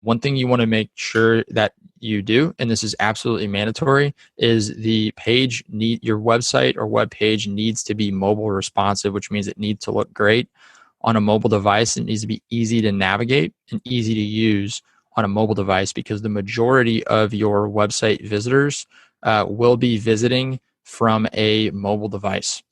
One thing you want to make sure that you do, and this is absolutely mandatory, is your website or web page needs to be mobile responsive, which means it needs to look great on a mobile device. It needs to be easy to navigate and easy to use on a mobile device, because the majority of your website visitors will be visiting from a mobile device.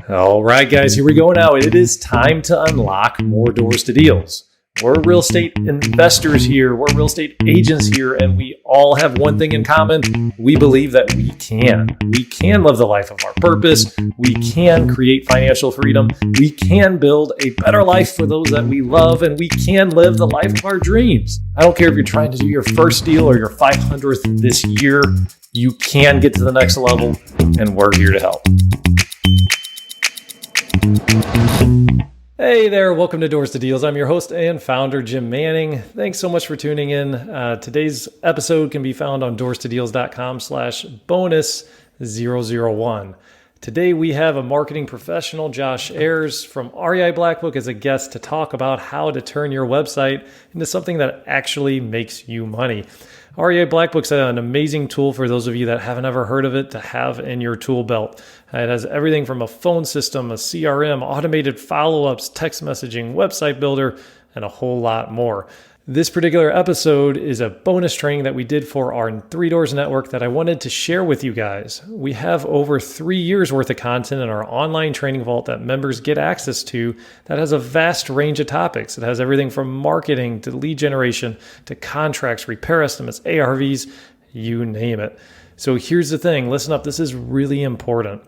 All right, guys, here we go now. It is time to unlock more doors to deals. We're real estate investors here. We're real estate agents here, and we all have one thing in common. We believe that we can. We can live the life of our purpose. We can create financial freedom. We can build a better life for those that we love, and we can live the life of our dreams. I don't care if you're trying to do your first deal or your 500th this year. You can get to the next level, and we're here to help. Hey there, welcome to Doors to Deals. I'm your host and founder, Jim Manning. Thanks so much for tuning in. Today's episode can be found on doorstodeals.com/bonus001. Today we have a marketing professional, Josh Ayers from REI Blackbook, as a guest to talk about how to turn your website into something that actually makes you money. REI Blackbook's an amazing tool for those of you that haven't ever heard of it to have in your tool belt. It has everything from a phone system, a CRM, automated follow-ups, text messaging, website builder, and a whole lot more. This particular episode is a bonus training that we did for our Three Doors Network that I wanted to share with you guys. We have over 3 years worth of content in our online training vault that members get access to that has a vast range of topics. It has everything from marketing to lead generation to contracts, repair estimates, ARVs, you name it. So here's the thing, listen up, this is really important.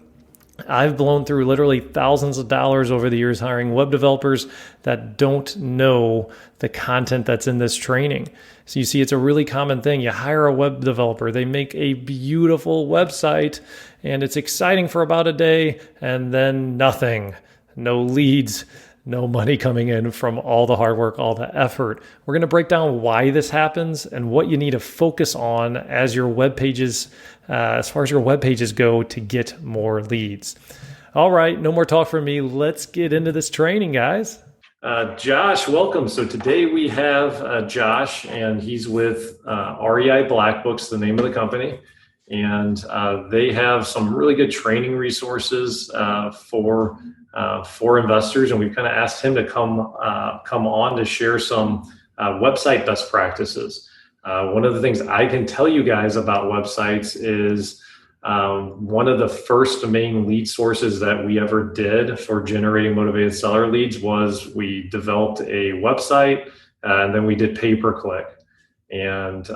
I've blown through literally thousands of dollars over the years hiring web developers that don't know the content that's in this training. So you see, it's a really common thing. You hire a web developer, they make a beautiful website, and it's exciting for about a day, and then nothing. No leads, no money coming in from all the hard work, all the effort. We're going to break down why this happens and what you need to focus on as your web pages, as far as your web pages go, to get more leads. All right, no more talk from me. Let's get into this training, guys. Josh, welcome. So today we have Josh, and he's with REI Blackbooks, the name of the company. And they have some really good training resources for investors, and we've kind of asked him to come on to share some website best practices. One of the things I can tell you guys about websites is one of the first main lead sources that we ever did for generating motivated seller leads was we developed a website, and then we did pay-per-click. And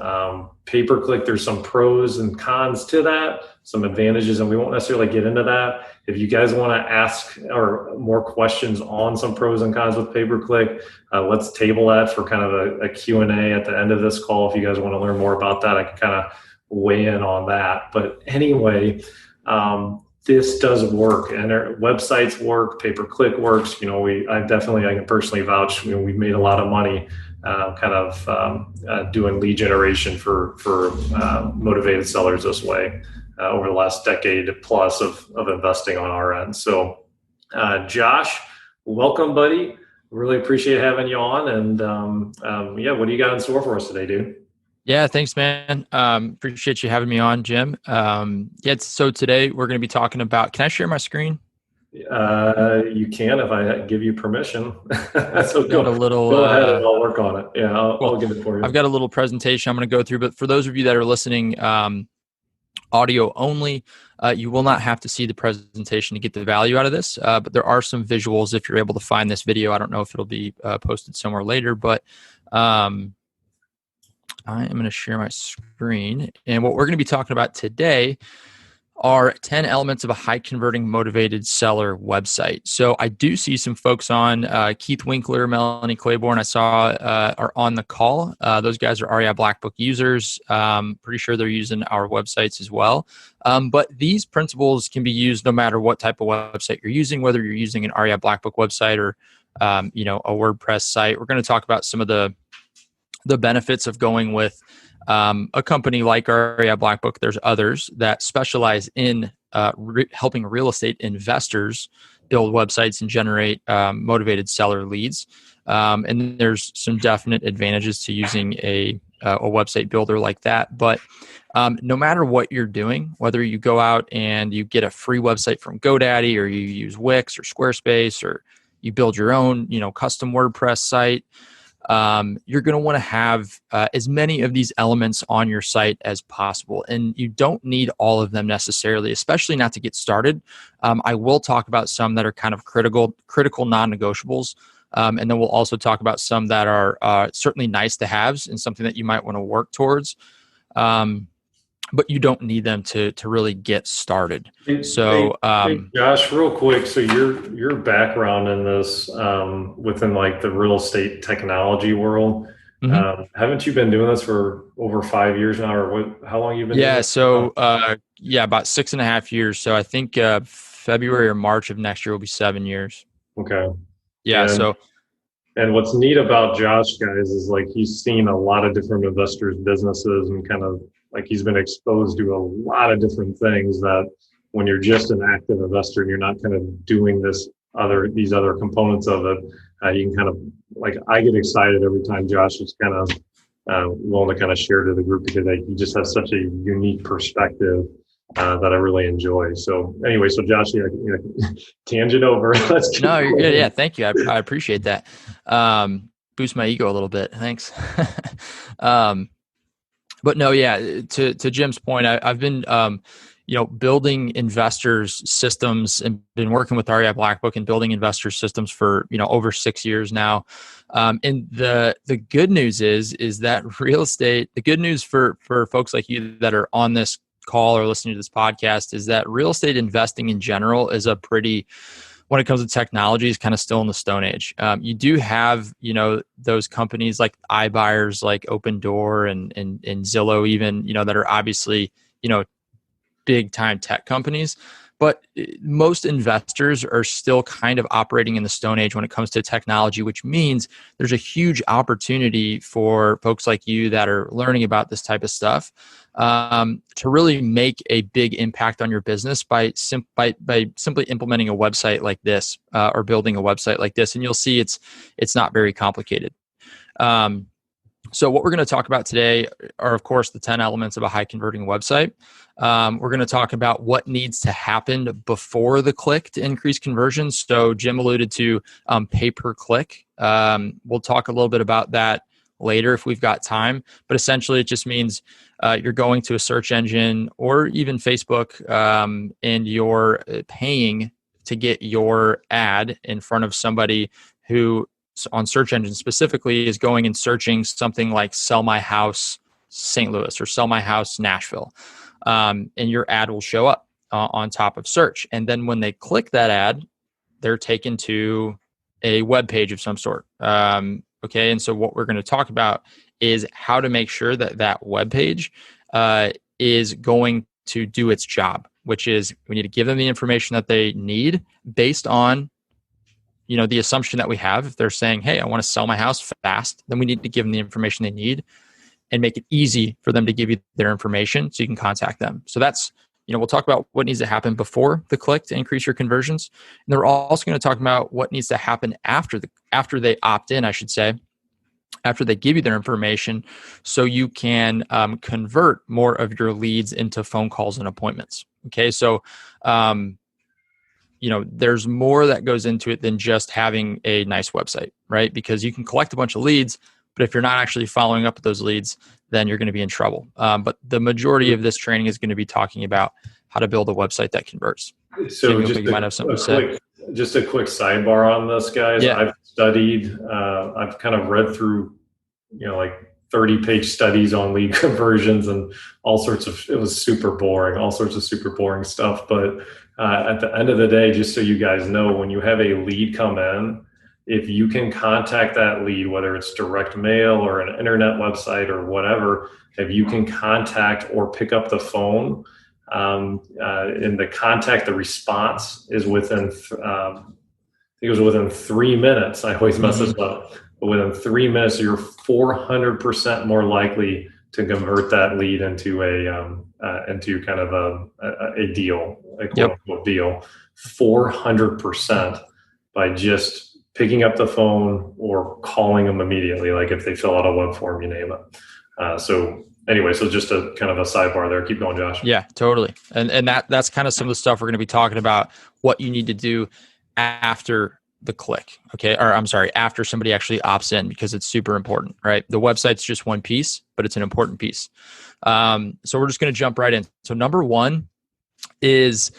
pay-per-click, there's some pros and cons to that, some advantages, and we won't necessarily get into that. If you guys want to ask or more questions on some pros and cons with pay-per-click, let's table that for kind of a Q&A at the end of this call. If you guys want to learn more about that, I can kind of weigh in on that. But anyway, this does work, and our websites work, pay-per-click works. You know, I can personally vouch. You know, we've made a lot of money doing lead generation for motivated sellers this way over the last decade plus of investing on our end. So, Josh, welcome, buddy. Really appreciate having you on. And what do you got in store for us today, dude? Yeah, thanks, man. Appreciate you having me on, Jim. So today we're going to be talking about, can I share my screen? You can if I give you permission. So go ahead and I'll work on it. Yeah, I'll give it for you. I've got a little presentation I'm going to go through, but for those of you that are listening audio only, you will not have to see the presentation to get the value out of this, but there are some visuals if you're able to find this video. I don't know if it'll be posted somewhere later, but I am going to share my screen. And what we're going to be talking about today are 10 elements of a high converting motivated seller website. So I do see some folks on, Keith Winkler, Melanie Claiborne, I saw are on the call. Those guys are REI Blackbook users. Pretty sure they're using our websites as well. But these principles can be used no matter what type of website you're using, whether you're using an REI Blackbook website or a WordPress site. We're going to talk about some of the benefits of going with a company like REI Blackbook. There's others that specialize in helping real estate investors build websites and generate motivated seller leads. And there's some definite advantages to using a website builder like that. But no matter what you're doing, whether you go out and you get a free website from GoDaddy, or you use Wix or Squarespace, or you build your own, custom WordPress site, you're going to want to have as many of these elements on your site as possible. And you don't need all of them necessarily, especially not to get started. I will talk about some that are kind of critical non-negotiables. And then we'll also talk about some that are certainly nice to haves and something that you might want to work towards. But you don't need them to really get started. Hey, Josh, real quick. So your background in this within like the real estate technology world, haven't you been doing this for over 5 years now, or what? How long you been? Yeah. So about 6.5 years. So I think February or March of next year will be 7 years. Okay. Yeah. And what's neat about Josh, guys, is like he's seen a lot of different investors' businesses, and kind of like he's been exposed to a lot of different things that when you're just an active investor and you're not kind of doing these other components of it, you can kind of like, I get excited every time Josh is kind of willing to kind of share to the group, because he just has such a unique perspective that I really enjoy. So anyway, so Josh, tangent over. Let's keep No, you're good. Yeah, thank you. I appreciate that. Boost my ego a little bit. Thanks. But no, yeah. To Jim's point, I've been building investors systems and been working with REI Blackbook and building investor systems for over 6 years now. And the good news is that real estate. The good news for folks like you that are on this call or listening to this podcast is that real estate investing in general is a pretty, when it comes to technology, is kind of still in the Stone Age. You do have, those companies like iBuyers, like Opendoor and Zillow, even, that are obviously, big time tech companies. But most investors are still kind of operating in the Stone Age when it comes to technology, which means there's a huge opportunity for folks like you that are learning about this type of stuff to really make a big impact on your business by simply implementing a website like this or building a website like this. And you'll see it's not very complicated. So what we're going to talk about today are, of course, the 10 elements of a high converting website. We're going to talk about what needs to happen before the click to increase conversions. So Jim alluded to pay-per-click. We'll talk a little bit about that later if we've got time. But essentially, it just means you're going to a search engine or even Facebook and you're paying to get your ad in front of somebody who, on search engines specifically, is going and searching something like "Sell My House St. Louis" or "Sell My House Nashville," and your ad will show up on top of search. And then when they click that ad, they're taken to a web page of some sort. Okay, and so what we're going to talk about is how to make sure that that web page is going to do its job, which is we need to give them the information that they need based on the assumption that we have. If they're saying, hey, I want to sell my house fast, then we need to give them the information they need and make it easy for them to give you their information so you can contact them. So that's, we'll talk about what needs to happen before the click to increase your conversions. And then we're also going to talk about what needs to happen after they opt in, I should say, after they give you their information, so you can convert more of your leads into phone calls and appointments. Okay. So, there's more that goes into it than just having a nice website, right? Because you can collect a bunch of leads, but if you're not actually following up with those leads, then you're going to be in trouble. But the majority of this training is going to be talking about how to build a website that converts. So just a quick sidebar on this, guys. Yeah. I've studied, I've kind of read through, like 30-page studies on lead conversions and all sorts of, it was super boring, all sorts of super boring stuff. But at the end of the day, just so you guys know, when you have a lead come in, if you can contact that lead, whether it's direct mail or an internet website or whatever, if you can contact or pick up the phone, in the response is within, I think it was within 3 minutes. I always mess this up, but within 3 minutes, you're 400% more likely to convert that lead into into kind of a deal, a quote unquote deal. 400% by just picking up the phone or calling them immediately, like if they fill out a web form, you name it. So anyway, so just a kind of a sidebar there. Keep going, Josh. Yeah, totally. And that's kind of some of the stuff we're going to be talking about, what you need to do after the click. Okay. Or I'm sorry, after somebody actually opts in, because it's super important, right? The website's just one piece, but it's an important piece. So we're just going to jump right in. So number one is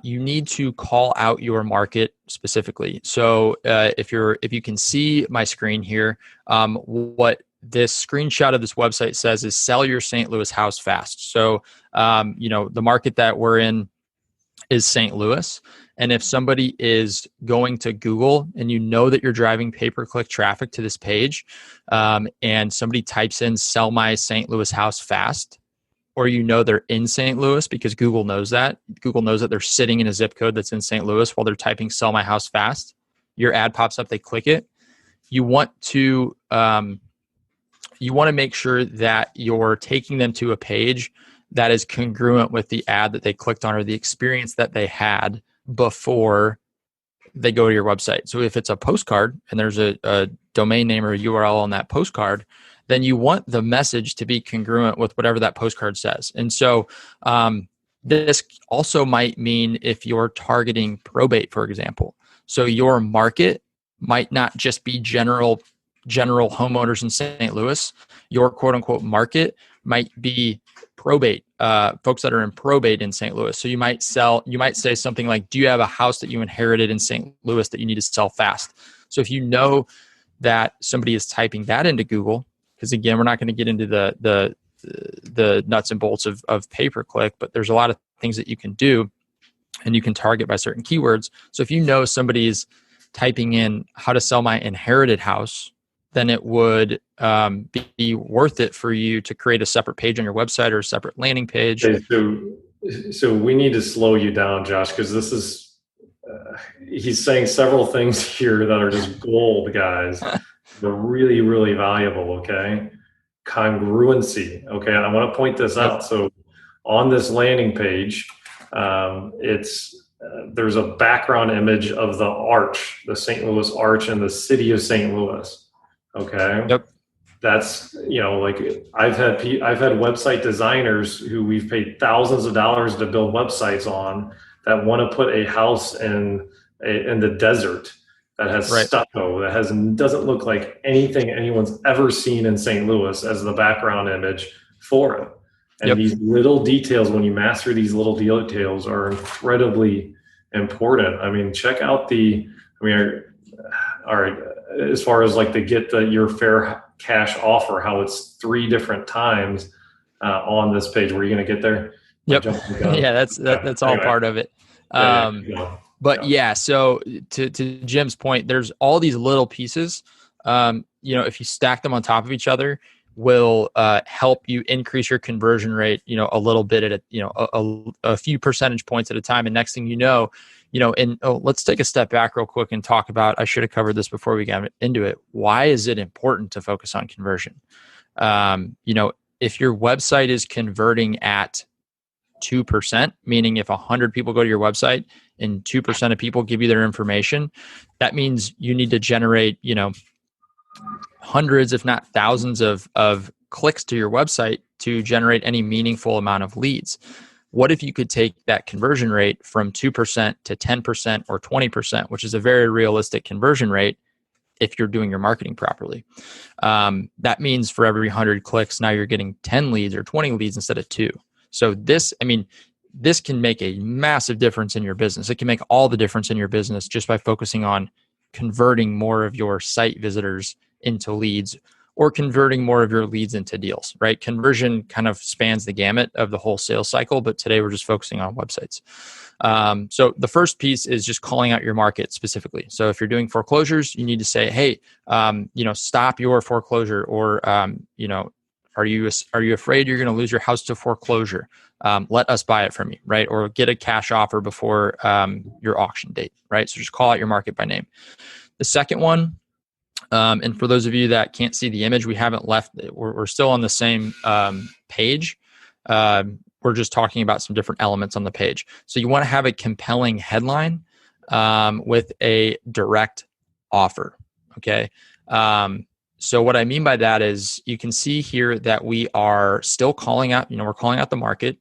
you need to call out your market specifically. So if you can see my screen here, what this screenshot of this website says is sell your St. Louis house fast. So the market that we're in is St. Louis. And if somebody is going to Google and you know that you're driving pay-per-click traffic to this page, and somebody types in sell my St. Louis house fast, or they're in St. Louis, because Google knows that. Google knows that they're sitting in a zip code that's in St. Louis while they're typing sell my house fast. Your ad pops up, they click it. You want to make sure that you're taking them to a page that is congruent with the ad that they clicked on or the experience that they had before they go to your website. So if it's a postcard and there's a domain name or a URL on that postcard, then you want the message to be congruent with whatever that postcard says. And so this also might mean if you're targeting probate, for example. So your market might not just be general homeowners in St. Louis. Your quote unquote market might be probate, folks that are in probate in St. Louis. So you might say something like, do you have a house that you inherited in St. Louis that you need to sell fast? So if you know that somebody is typing that into Google, because again, we're not going to get into the nuts and bolts of pay-per-click, but there's a lot of things that you can do, and you can target by certain keywords. So if you know somebody's typing in how to sell my inherited house, then it would be worth it for you to create a separate page on your website or a separate landing page. Okay, so we need to slow you down, Josh, because this is, he's saying several things here that are just gold, guys. They're really, really valuable, okay? Congruency, okay? I want to point this out. So on this landing page, there's a background image of the arch, the St. Louis Arch in the city of St. Louis. Okay. Yep. That's, like I've had website designers who we've paid thousands of dollars to build websites on that want to put a house in the desert that has stucco, that doesn't look like anything anyone's ever seen in St. Louis as the background image for it. And these little details, when you master these little details, are incredibly important. I mean, check out all right, as far as like your fair cash offer, how it's 3 different times on this page. Were you going to get there? Yep. Yeah, that's all part of it. So to Jim's point, there's all these little pieces. If you stack them on top of each other, will help you increase your conversion rate, a little bit at a few percentage points at a time. And next thing let's take a step back real quick and talk about, I should have covered this before we got into it. Why is it important to focus on conversion? If your website is converting at 2%, meaning if 100 people go to your website and 2% of people give you their information, that means you need to generate, hundreds, if not thousands of clicks to your website to generate any meaningful amount of leads. What if you could take that conversion rate from 2% to 10% or 20%, which is a very realistic conversion rate if you're doing your marketing properly? That means for every 100 clicks, now you're getting 10 leads or 20 leads instead of 2. So this can make a massive difference in your business. It can make all the difference in your business just by focusing on converting more of your site visitors into leads, or converting more of your leads into deals, right? Conversion kind of spans the gamut of the whole sales cycle, but today we're just focusing on websites. So the first piece is just calling out your market specifically. So if you're doing foreclosures, you need to say, hey, stop your foreclosure, or, are you afraid you're going to lose your house to foreclosure? Let us buy it from you, right? Or get a cash offer before your auction date, right? So just call out your market by name. The second one, and for those of you that can't see the image, we haven't left. We're still on the same page. We're we're just talking about some different elements on the page. So you want to have a compelling headline with a direct offer. Okay. So what I mean by that is you can see here that we are still calling out, we're calling out the market.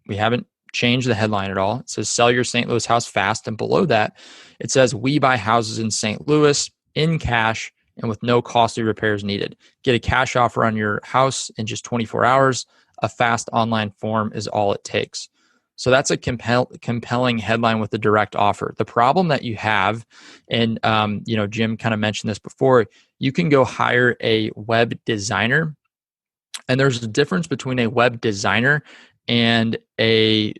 We haven't changed the headline at all. It says sell your St. Louis house fast. And below that, it says we buy houses in St. Louis in cash and with no costly repairs needed. Get a cash offer on your house in just 24 hours. A fast online form is all it takes. So that's a compelling headline with a direct offer. The problem that you have, and Jim kind of mentioned this before, you can go hire a web designer, and there's a difference between a web designer and a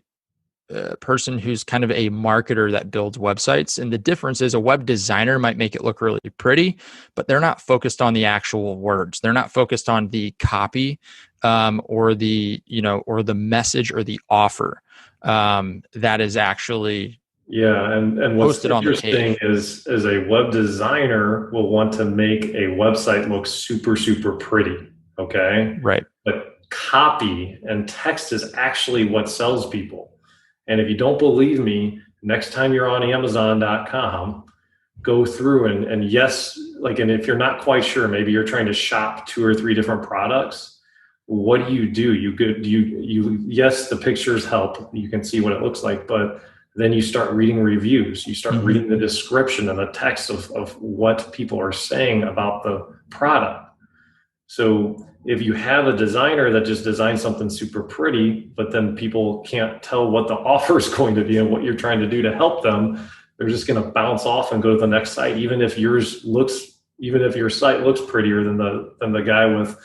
person who's kind of a marketer that builds websites. And the difference is a web designer might make it look really pretty, but they're not focused on the actual words. They're not focused on the copy or the message or the offer that is actually and what's posted on the interesting page. is a web designer will want to make a website look super, super pretty. Okay. Right. But copy and text is actually what sells people. And if you don't believe me, next time you're on Amazon.com, go through and if you're not quite sure, maybe you're trying to shop 2 or 3 different products. What do? Yes, the pictures help. You can see what it looks like, but then you start reading reviews. You start reading the description and the text of what people are saying about the product. So if you have a designer that just designs something super pretty, but then people can't tell what the offer is going to be and what you're trying to do to help them, they're just going to bounce off and go to the next site, even if your site looks prettier than the guy with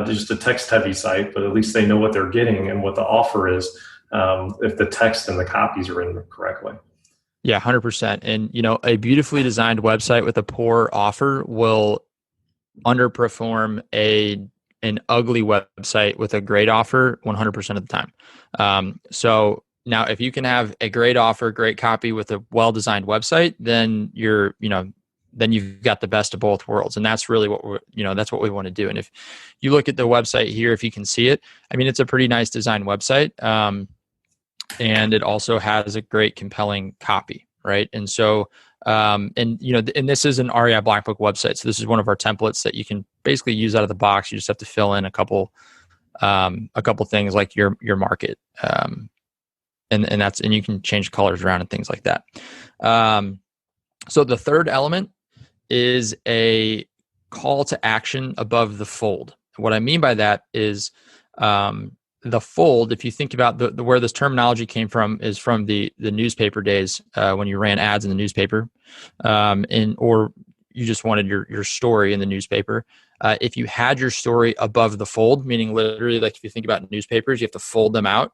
just a text-heavy site. But at least they know what they're getting and what the offer is if the text and the copies are in correctly. Yeah, 100%. And a beautifully designed website with a poor offer will underperform an ugly website with a great offer 100% of the time. So now if you can have a great offer, great copy with a well-designed website, then then you've got the best of both worlds. And that's really that's what we want to do. And if you look at the website here, if you can see it, it's a pretty nice designed website. And it also has a great compelling copy. Right. And so, and this is an REI Black Book website. So this is one of our templates that you can basically use out of the box. You just have to fill in a couple things like your market. And you can change colors around and things like that. So the third element is a call to action above the fold. What I mean by that is, the fold, if you think about where this terminology came from, is from the newspaper days when you ran ads in the newspaper, or you just wanted your story in the newspaper. If you had your story above the fold, meaning literally like if you think about newspapers, you have to fold them out.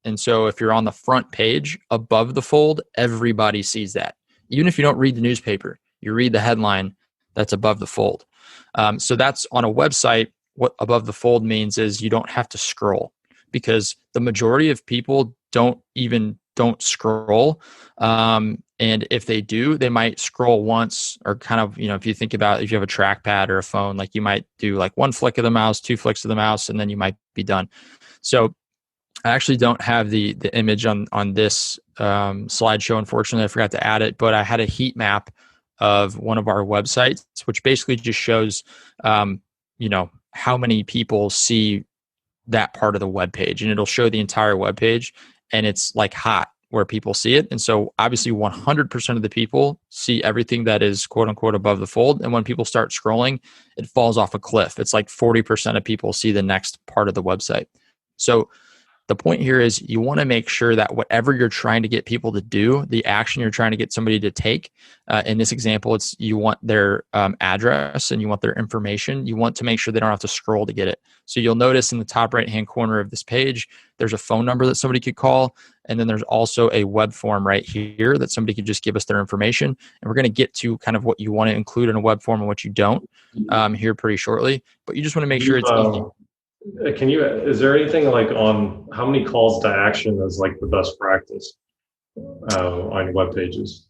And so if you're on the front page above the fold, everybody sees that. Even if you don't read the newspaper, you read the headline that's above the fold. So that's on a website. What above the fold means is you don't have to scroll, because the majority of people don't scroll. And if they do, they might scroll once, or kind of, if you think about, if you have a trackpad or a phone, like you might do like 1 flick of the mouse, 2 flicks of the mouse, and then you might be done. So I actually don't have the image on this slideshow. Unfortunately, I forgot to add it, but I had a heat map of one of our websites, which basically just shows, how many people see that part of the web page, and it'll show the entire web page, and it's like hot where people see it. And so obviously 100% of the people see everything that is quote unquote above the fold. And when people start scrolling, it falls off a cliff. It's like 40% of people see the next part of the website. So the point here is you want to make sure that whatever you're trying to get people to do, the action you're trying to get somebody to take, in this example, it's you want their address and you want their information. You want to make sure they don't have to scroll to get it. So you'll notice in the top right-hand corner of this page, there's a phone number that somebody could call. And then there's also a web form right here that somebody could just give us their information. And we're going to get to kind of what you want to include in a web form and what you don't here pretty shortly. But you just want to make sure it's easy. Is there anything like on how many calls to action is like the best practice on web pages?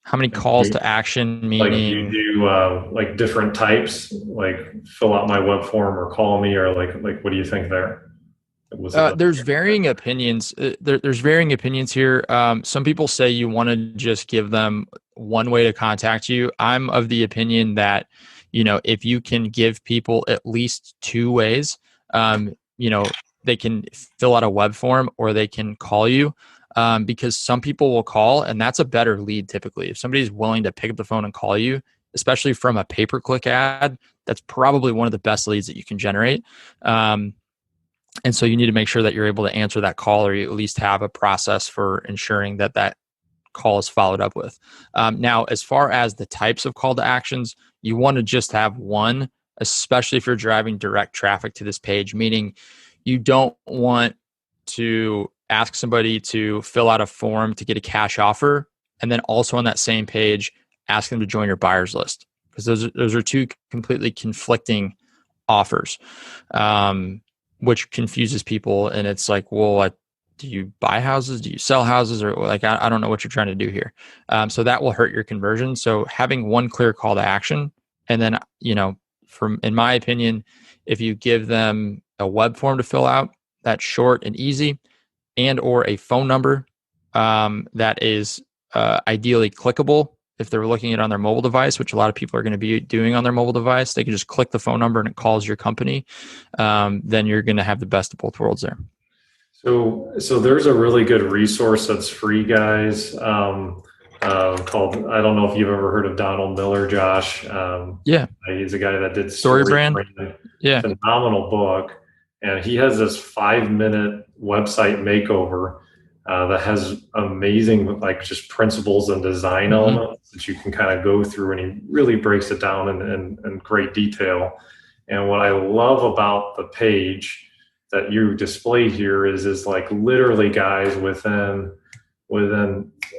How many calls to action, meaning? Like you do like different types, like fill out my web form or call me, or like what do you think there? Was it There's varying opinions. There's varying opinions here. Some people say you want to just give them one way to contact you. I'm of the opinion that, if you can give people at least two ways, they can fill out a web form or they can call you, because some people will call, and that's a better lead typically. If somebody's willing to pick up the phone and call you, especially from a pay-per-click ad, that's probably one of the best leads that you can generate. And so you need to make sure that you're able to answer that call, or you at least have a process for ensuring that that call is followed up with. Now, as far as the types of call to actions, you want to just have one, especially if you're driving direct traffic to this page, meaning you don't want to ask somebody to fill out a form to get a cash offer, and then also on that same page, ask them to join your buyers list, because those are two completely conflicting offers. Which confuses people. And it's like, well, do you buy houses? Do you sell houses? Or like, I don't know what you're trying to do here. So that will hurt your conversion. So having one clear call to action, and then, in my opinion, if you give them a web form to fill out, that's short and easy, and or a phone number that is ideally clickable. If they're looking at it on their mobile device, which a lot of people are going to be doing on their mobile device, they can just click the phone number and it calls your company. Then you're going to have the best of both worlds there. So there's a really good resource that's free, guys, called, I don't know if you've ever heard of Donald Miller, Josh. Yeah. He's a guy that did StoryBrand. Yeah. Phenomenal book. And he has this 5-minute website makeover that has amazing, like, just principles and design elements that you can kind of go through, and he really breaks it down in great detail. And what I love about the page that you display here is like, literally, guys, within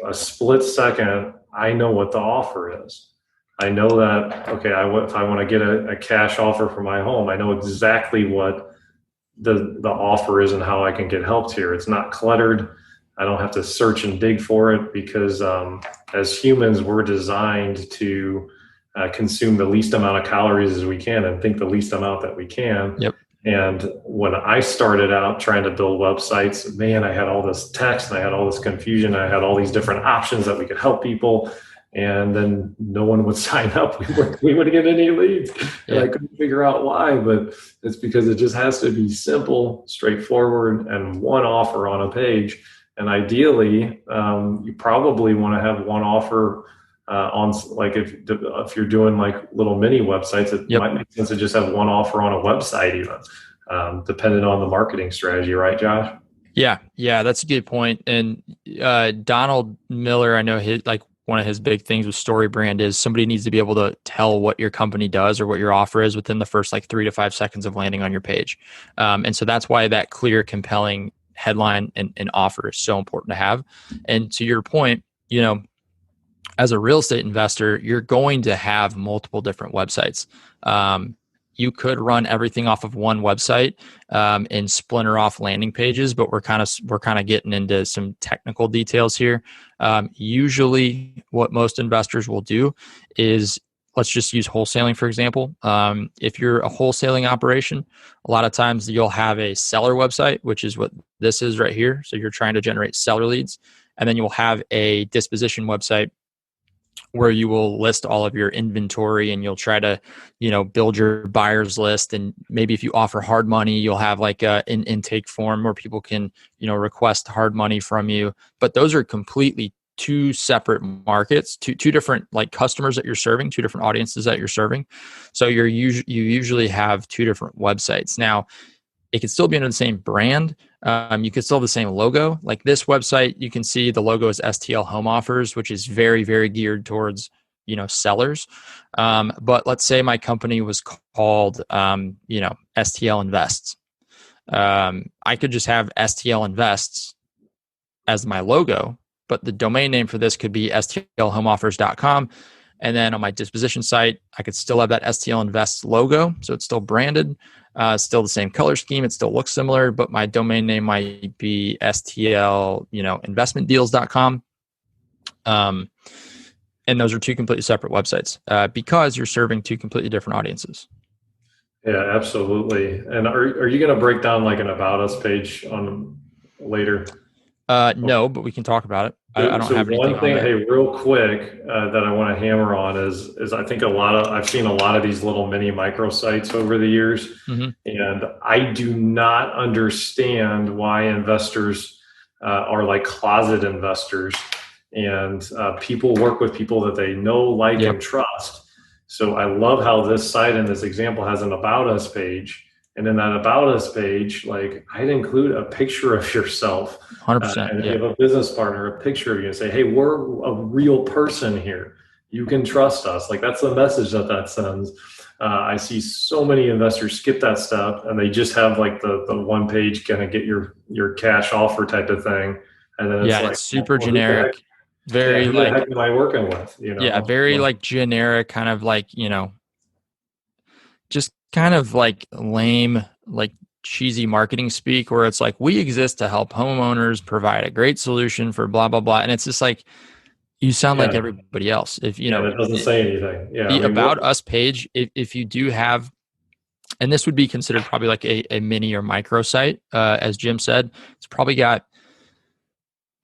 a split second, I know what the offer is. I know that, okay, if I want to get a cash offer for my home, I know exactly what the offer is and how I can get helped here. It's not cluttered. I don't have to search and dig for it, because as humans, we're designed to consume the least amount of calories as we can and think the least amount that we can. Yep. And when I started out trying to build websites, man, I had all this text and I had all this confusion. I had all these different options that we could help people. And then no one would sign up. We wouldn't get any leads. And I couldn't figure out why, but it's because it just has to be simple, straightforward, and one offer on a page. And ideally, you probably want to have one offer on, like, if you're doing like little mini websites, it might make sense to just have one offer on a website, even depending on the marketing strategy, right, Josh? Yeah, that's a good point. And Donald Miller, I know one of his big things with StoryBrand is somebody needs to be able to tell what your company does or what your offer is within the first 3 to 5 seconds of landing on your page. And so that's why that clear, compelling headline and offer is so important to have. And to your point, as a real estate investor, you're going to have multiple different websites. You could run everything off of one website and splinter off landing pages, but we're kind of getting into some technical details here. Usually, what most investors will do is, let's just use wholesaling, for example. If you're a wholesaling operation, a lot of times you'll have a seller website, which is what this is right here. So you're trying to generate seller leads. And then you'll have a disposition website where you will list all of your inventory, and you'll try to, build your buyers list. And maybe if you offer hard money, you'll have like an intake form where people can, request hard money from you. But those are completely two separate markets, two different customers that you're serving, two different audiences that you're serving. So you usually have two different websites. Now, it could still be under the same brand. You could still have the same logo. Like this website, you can see the logo is STL Home Offers, which is very, very geared towards, sellers. But let's say my company was called, STL Invests. I could just have STL Invests as my logo, but the domain name for this could be stlhomeoffers.com. And then on my disposition site, I could still have that STL Invest logo. So it's still branded, still the same color scheme. It still looks similar, but my domain name might be STL, investmentdeals.com. And those are two completely separate websites because you're serving two completely different audiences. Yeah, absolutely. And are you going to break down like an about us page on later? No, but we can talk about it. I don't So have anything one on thing, there. hey, real quick, that I want to hammer on is I think I've seen a lot of these little mini microsites over the years, Hmm. and I do not understand why investors are like closet investors, and people work with people that they know, like, Yep. and trust. So I love how this site in this example has an about us page. And in that about us page, like, I'd include a picture of yourself, 100%. and if you Yeah. have a business partner, a picture of you, and say, hey, we're a real person here. You can trust us. Like, that's the message that sends. I see so many investors skip that step and they just have like the one page kind of get your cash offer type of thing. And then Yeah. it's And like, it's super well, who the heck? generic. Yeah, Very who the like, heck am I working with? yeah, very like generic, kind of like, just kind of like lame, like cheesy marketing speak where it's like, we exist to help homeowners provide a great solution for blah, blah, blah. And it's just like, you sound like Yeah, everybody else. If, yeah, that doesn't say anything. Yeah, I the mean, about us page, if you do have, and this would be considered probably like a mini or micro site, as Jim said, it's probably got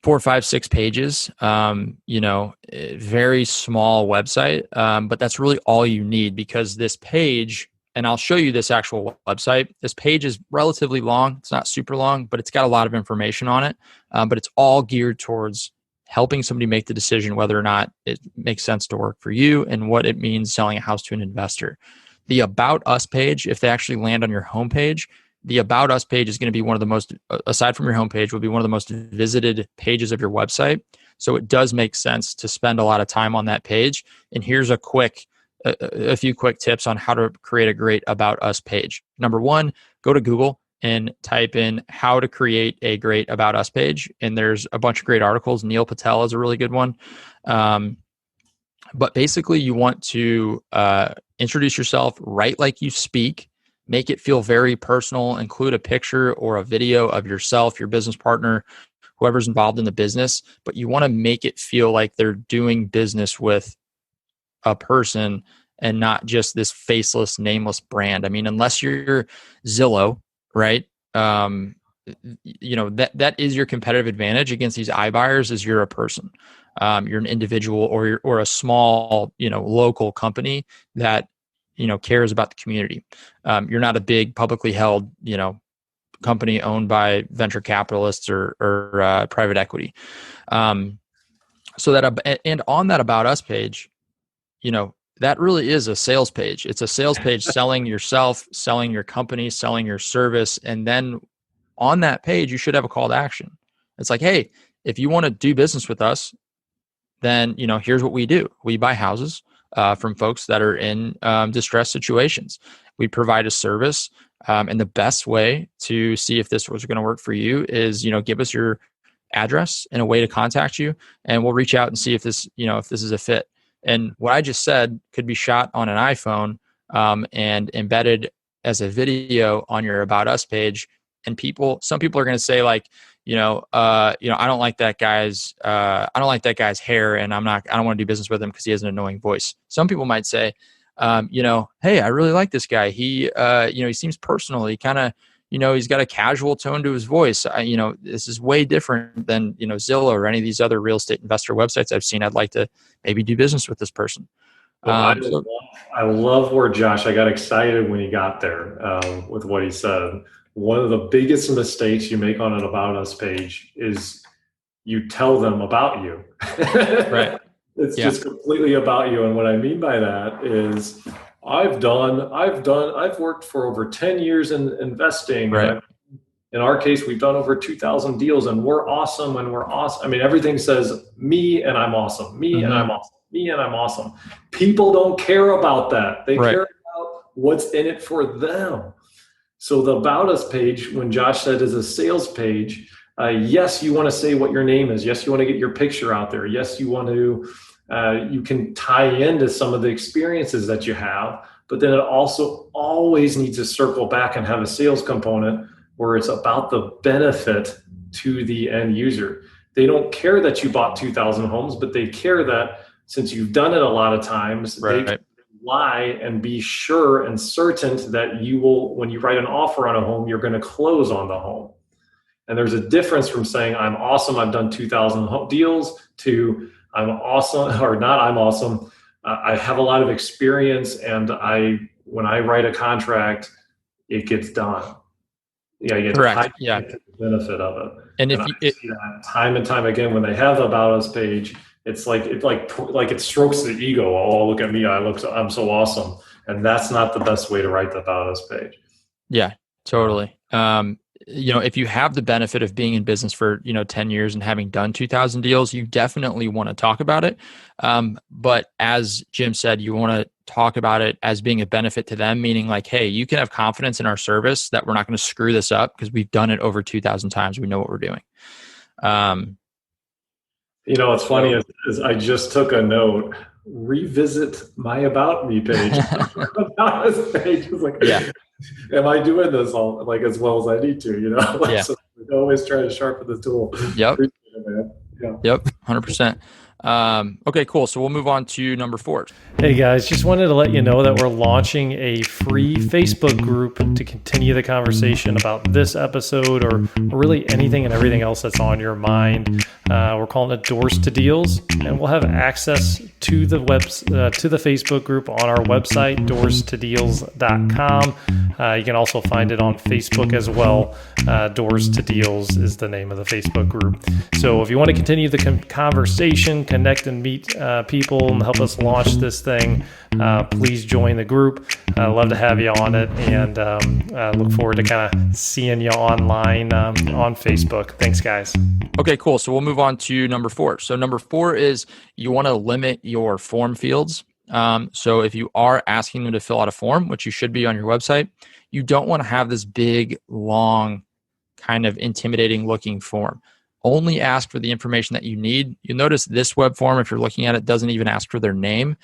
4, 5, 6 pages, very small website. But that's really all you need, because this page, and I'll show you this actual website. This page is relatively long. It's not super long, but it's got a lot of information on it. But it's all geared towards helping somebody make the decision whether or not it makes sense to work for you and what it means selling a house to an investor. The About Us page, if they actually land on your homepage, the About Us page is going to be one of the most, aside from your homepage, will be one of the most visited pages of your website. So it does make sense to spend a lot of time on that page. And here's a few quick tips on how to create a great About Us page. Number one, go to Google and type in how to create a great About Us page. And there's a bunch of great articles. Neil Patel is a really good one. But basically, you want to introduce yourself, write like you speak, make it feel very personal, include a picture or a video of yourself, your business partner, whoever's involved in the business. But you want to make it feel like they're doing business with a person and not just this faceless, nameless brand. I mean, unless you're Zillow, right? That is your competitive advantage against these iBuyers, is you're a person. You're an individual, or a small, local company that, cares about the community. You're not a big publicly held, company owned by venture capitalists or private equity. And on that About Us page, that really is a sales page. It's a sales page selling yourself, selling your company, selling your service. And then on that page, you should have a call to action. It's like, hey, if you want to do business with us, then, here's what we do. We buy houses from folks that are in distressed situations. We provide a service. And the best way to see if this was going to work for you is, give us your address and a way to contact you, and we'll reach out and see if this is a fit. And what I just said could be shot on an iPhone and embedded as a video on your About Us page. And some people are going to say like, I don't like that guy's hair, and I don't want to do business with him because he has an annoying voice. Some people might say, hey, I really like this guy. He seems personal. He kind of, he's got a casual tone to his voice. This is way different than, Zillow or any of these other real estate investor websites I've seen. I'd like to maybe do business with this person. Well, I love where I got excited when he got there with what he said. One of the biggest mistakes you make on an About Us page is you tell them about you. Right. It's just completely about you. And what I mean by that is I've worked for over 10 years in investing. Right. And in our case, we've done over 2,000 deals, and we're awesome. I mean, everything says me and I'm awesome, me and I'm awesome, me and I'm awesome. People don't care about that. They care about what's in it for them. So the About Us page, when Josh said, is a sales page. Yes, you want to say what your name is. Yes, you want to get your picture out there. Yes, you want to, you can tie into some of the experiences that you have, but then it also always needs to circle back and have a sales component where it's about the benefit to the end user. They don't care that you bought 2,000 homes, but they care that since you've done it a lot of times, they can lie and be sure and certain that you will, when you write an offer on a home, you're going to close on the home. And there's a difference from saying, I'm awesome, I've done 2,000 deals, to I'm awesome, or not I'm awesome, I have a lot of experience, and when I write a contract, it gets done. Yeah, you Correct. Yeah. get the benefit of it. And if I you, see that time and time again when they have the About Us page, it's like it strokes the ego. Oh, look at me, I'm so awesome, and that's not the best way to write the About Us page. yeah, totally. If you have the benefit of being in business for 10 years and having done 2,000 deals, you definitely want to talk about it. But as Jim said, you want to talk about it as being a benefit to them, meaning like, hey, you can have confidence in our service that we're not going to screw this up because we've done it over 2,000 times. We know what we're doing. What's funny is I just took a note. Revisit my About Me page. About Us page is like, yeah. Am I doing this all like as well as I need to? Yeah. So we always try to sharpen the tool. Yep. Appreciate it, man. Yeah. Yep. 100%. Okay, cool. So we'll move on to number 4. Hey guys, just wanted to let you know that we're launching a free Facebook group to continue the conversation about this episode or really anything and everything else that's on your mind. We're calling it Doors to Deals, and we'll have access to the Facebook group on our website, doorstodeals.com. You can also find it on Facebook as well. Doors to Deals is the name of the Facebook group. So if you want to continue the conversation, connect and meet people and help us launch this thing, please join the group. I'd love to have you on it, and look forward to kind of seeing you online on Facebook. Thanks, guys. Okay, cool. So we'll move on to number 4. So number 4 is you want to limit your form fields. So if you are asking them to fill out a form, which you should be on your website, you don't want to have this big, long, kind of intimidating looking form. Only ask for the information that you need. You'll notice this web form, if you're looking at it, doesn't even ask for their name.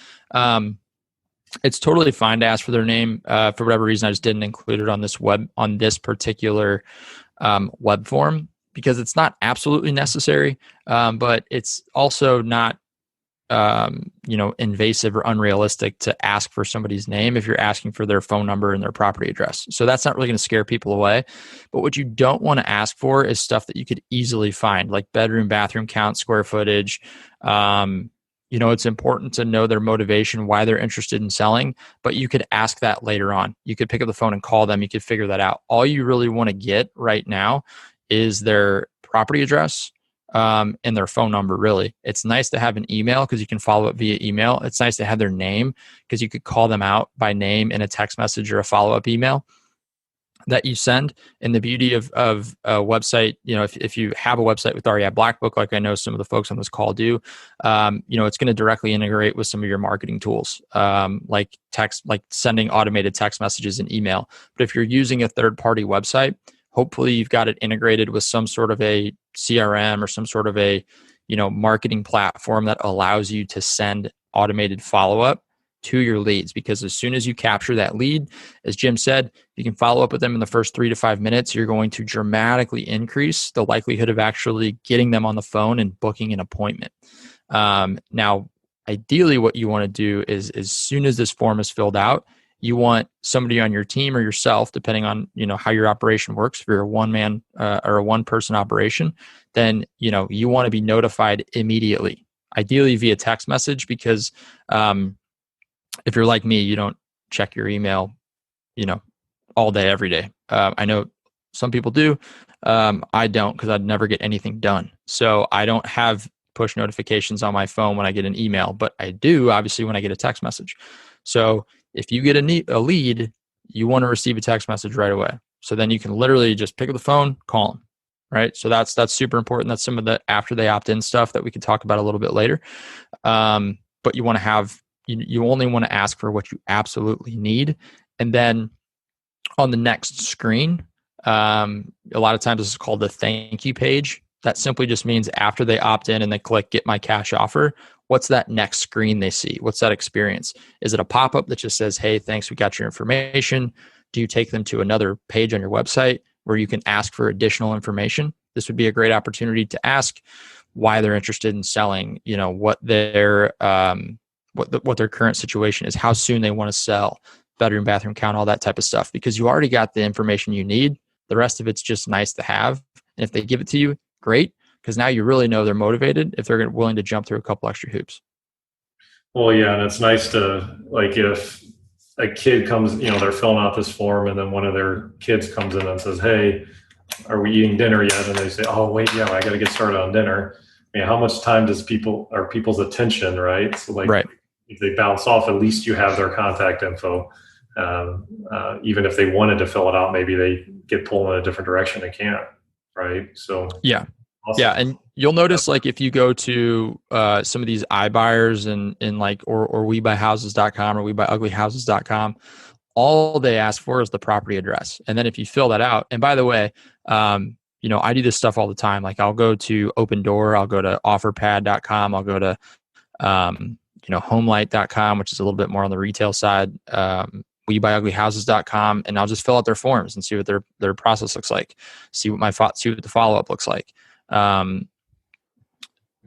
It's totally fine to ask for their name. For whatever reason, I just didn't include it on this particular web form because it's not absolutely necessary, but it's also not invasive or unrealistic to ask for somebody's name if you're asking for their phone number and their property address. So that's not really going to scare people away. But what you don't want to ask for is stuff that you could easily find, like bedroom, bathroom count, square footage. It's important to know their motivation, why they're interested in selling, but you could ask that later on. You could pick up the phone and call them. You could figure that out. All you really want to get right now is their property address, and their phone number, really. It's nice to have an email because you can follow up via email. It's nice to have their name because you could call them out by name in a text message or a follow-up email that you send. And the beauty of a website, if you have a website with REI Black Book, like I know some of the folks on this call do, it's going to directly integrate with some of your marketing tools, like sending automated text messages and email. But if you're using a third-party website, hopefully you've got it integrated with some sort of a CRM or some sort of a, marketing platform that allows you to send automated follow-up to your leads. Because as soon as you capture that lead, as Jim said, you can follow up with them in the first 3 to 5 minutes. You're going to dramatically increase the likelihood of actually getting them on the phone and booking an appointment. Now, ideally what you want to do is as soon as this form is filled out, you want somebody on your team or yourself, depending on how your operation works. If you're a one-man or a one-person operation, then you want to be notified immediately, ideally via text message, because if you're like me, you don't check your email, all day, every day. I know some people do. I don't, because I'd never get anything done. So I don't have push notifications on my phone when I get an email, but I do obviously when I get a text message. So if you get a lead, you want to receive a text message right away. So then you can literally just pick up the phone, call them, right? So that's super important. That's some of the after they opt in stuff that we could talk about a little bit later. But you want to have, you only want to ask for what you absolutely need. And then on the next screen, a lot of times this is called the thank you page. That simply just means after they opt in and they click get my cash offer, what's that next screen they see? What's that experience? Is it a pop-up that just says, hey, thanks, we got your information? Do you take them to another page on your website where you can ask for additional information? This would be a great opportunity to ask why they're interested in selling, what their what their current situation is, how soon they want to sell, bedroom, bathroom count, all that type of stuff, because you already got the information you need. The rest of it's just nice to have. And if they give it to you, great, because now you really know they're motivated if they're willing to jump through a couple extra hoops. Well, yeah, and it's nice to, like, if a kid comes, they're filling out this form, and then one of their kids comes in and says, "Hey, are we eating dinner yet?" And they say, "Oh, wait, yeah, I got to get started on dinner." I mean, how much time does people's attention, right? So, like, right. If they bounce off, at least you have their contact info. Even if they wanted to fill it out, maybe they get pulled in a different direction and can't, right? So yeah. awesome. Yeah, and you'll notice, like, if you go to some of these iBuyers and like or WeBuyHouses.com or WeBuyUglyHouses.com, all they ask for is the property address. And then if you fill that out, and by the way, I do this stuff all the time. Like, I'll go to Open Door, I'll go to OfferPad.com, I'll go to HomeLight.com, which is a little bit more on the retail side. WeBuyUglyHouses.com, and I'll just fill out their forms and see what their process looks like. See what the follow up looks like.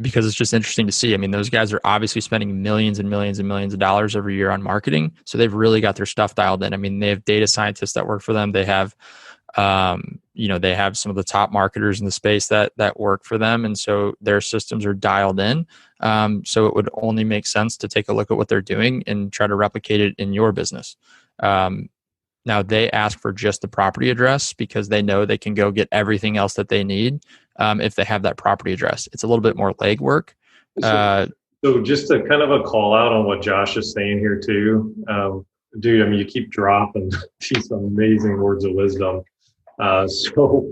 Because it's just interesting to see. I mean, those guys are obviously spending millions and millions and millions of dollars every year on marketing. So they've really got their stuff dialed in. I mean, they have data scientists that work for them. They have, they have some of the top marketers in the space that work for them. And so their systems are dialed in. So it would only make sense to take a look at what they're doing and try to replicate it in your business. Now they ask for just the property address because they know they can go get everything else that they need. If they have that property address, it's a little bit more legwork. So just to kind of a call out on what Josh is saying here too, dude, I mean, you keep dropping these amazing words of wisdom. So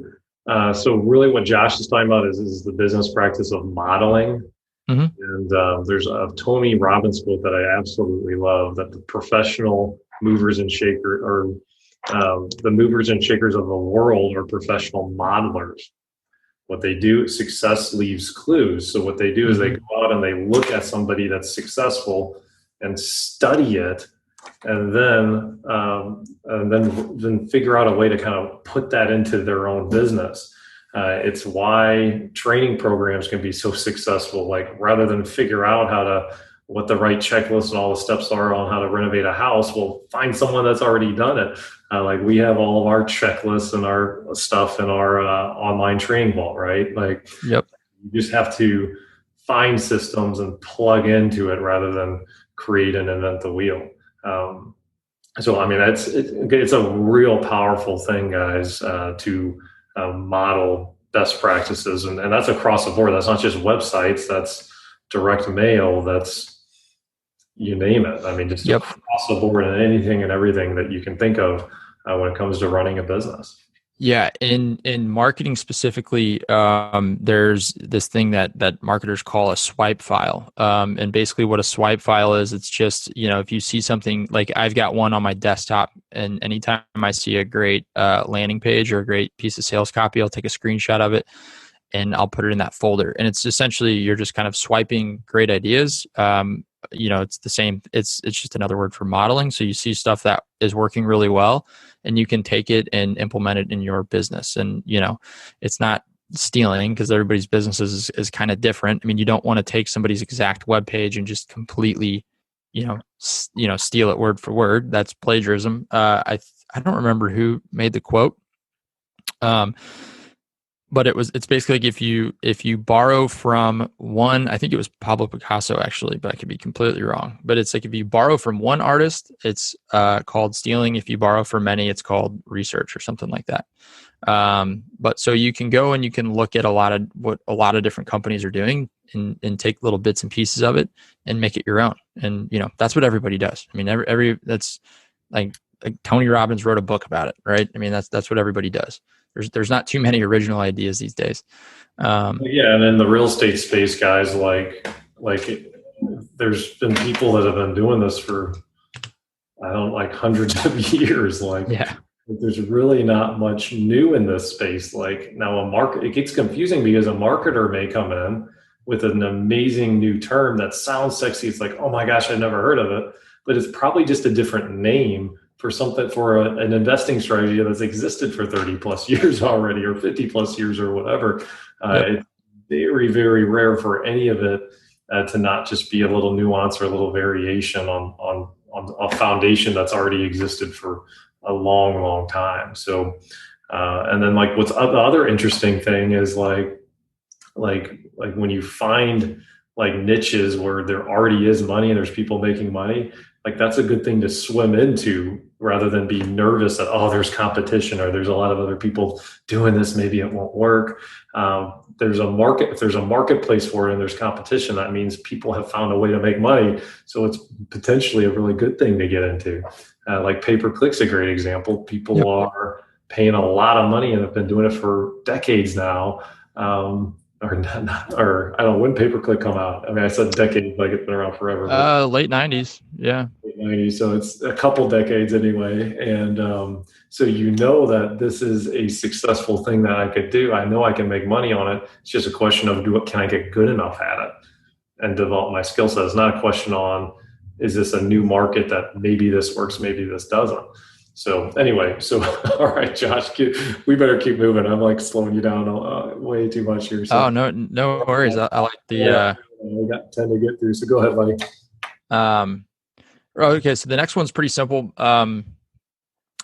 really what Josh is talking about is the business practice of modeling. Mm-hmm. And there's a Tony Robbins quote that I absolutely love, that the professional movers and shakers, or the movers and shakers of the world, are professional modelers. What they do, success leaves clues. So what they do is they go out and they look at somebody that's successful and study it, and then figure out a way to kind of put that into their own business. It's why training programs can be so successful. Like, rather than figure out what the right checklist and all the steps are on how to renovate a house, we'll find someone that's already done it. Like, we have all of our checklists and our stuff in our online training vault, right? Like, yep. You just have to find systems and plug into it rather than create and invent the wheel. So, I mean, it's a real powerful thing, guys, to model best practices. And that's across the board. That's not just websites. That's direct mail. That's, you name it. I mean, just across the board, and anything and everything that you can think of when it comes to running a business. Yeah, in marketing specifically, there's this thing that marketers call a swipe file. And basically what a swipe file is, it's just, if you see something, like I've got one on my desktop, and anytime I see a great landing page or a great piece of sales copy, I'll take a screenshot of it and I'll put it in that folder. And it's essentially, you're just kind of swiping great ideas. It's the same. It's just another word for modeling. So you see stuff that is working really well, and you can take it and implement it in your business. And, it's not stealing, because everybody's business is kind of different. I mean, you don't want to take somebody's exact web page and just completely, steal it word for word. That's plagiarism. I don't remember who made the quote. But it's basically like if you borrow from one, I think it was Pablo Picasso actually, but I could be completely wrong. But it's like, if you borrow from one artist, it's called stealing. If you borrow from many, it's called research or something like that. But so you can go and you can look at what a lot of different companies are doing and take little bits and pieces of it and make it your own. And that's what everybody does. I mean, that's like Tony Robbins wrote a book about it, right? I mean, that's what everybody does. There's not too many original ideas these days. Yeah, and in the real estate space, guys, like there's been people that have been doing this for hundreds of years. There's really not much new in this space. Like, now it gets confusing because a marketer may come in with an amazing new term that sounds sexy. It's like, oh my gosh, I've never heard of it, but it's probably just a different name for something, for an investing strategy that's existed for 30 plus years already, or 50 plus years, or whatever. It's very, very rare for any of it to not just be a little nuance or a little variation on a foundation that's already existed for a long, long time. So, and then like what's the other interesting thing is like when you find like niches where there already is money and there's people making money, like that's a good thing to swim into rather than be nervous that, oh, there's competition or there's a lot of other people doing this, maybe it won't work. There's a market, if there's a marketplace for it and there's competition, that means people have found a way to make money. So it's potentially a really good thing to get into. Like pay-per-click's a great example. People are paying a lot of money and have been doing it for decades now. Or I don't know, when pay-per-click come out? I mean, I said decades, like it's been around forever. Late 90s. Yeah. Late 90s. So it's a couple decades anyway. And so you know that this is a successful thing that I could do. I know I can make money on it. It's just a question of can I get good enough at it and develop my skill set. It's not a question on, is this a new market that maybe this works, maybe this doesn't. So anyway, all right, Josh, we better keep moving. I'm like slowing you down way too much here. So. Oh, no worries. I like the. We got 10 to get through. So go ahead, buddy. Okay, so the next one's pretty simple,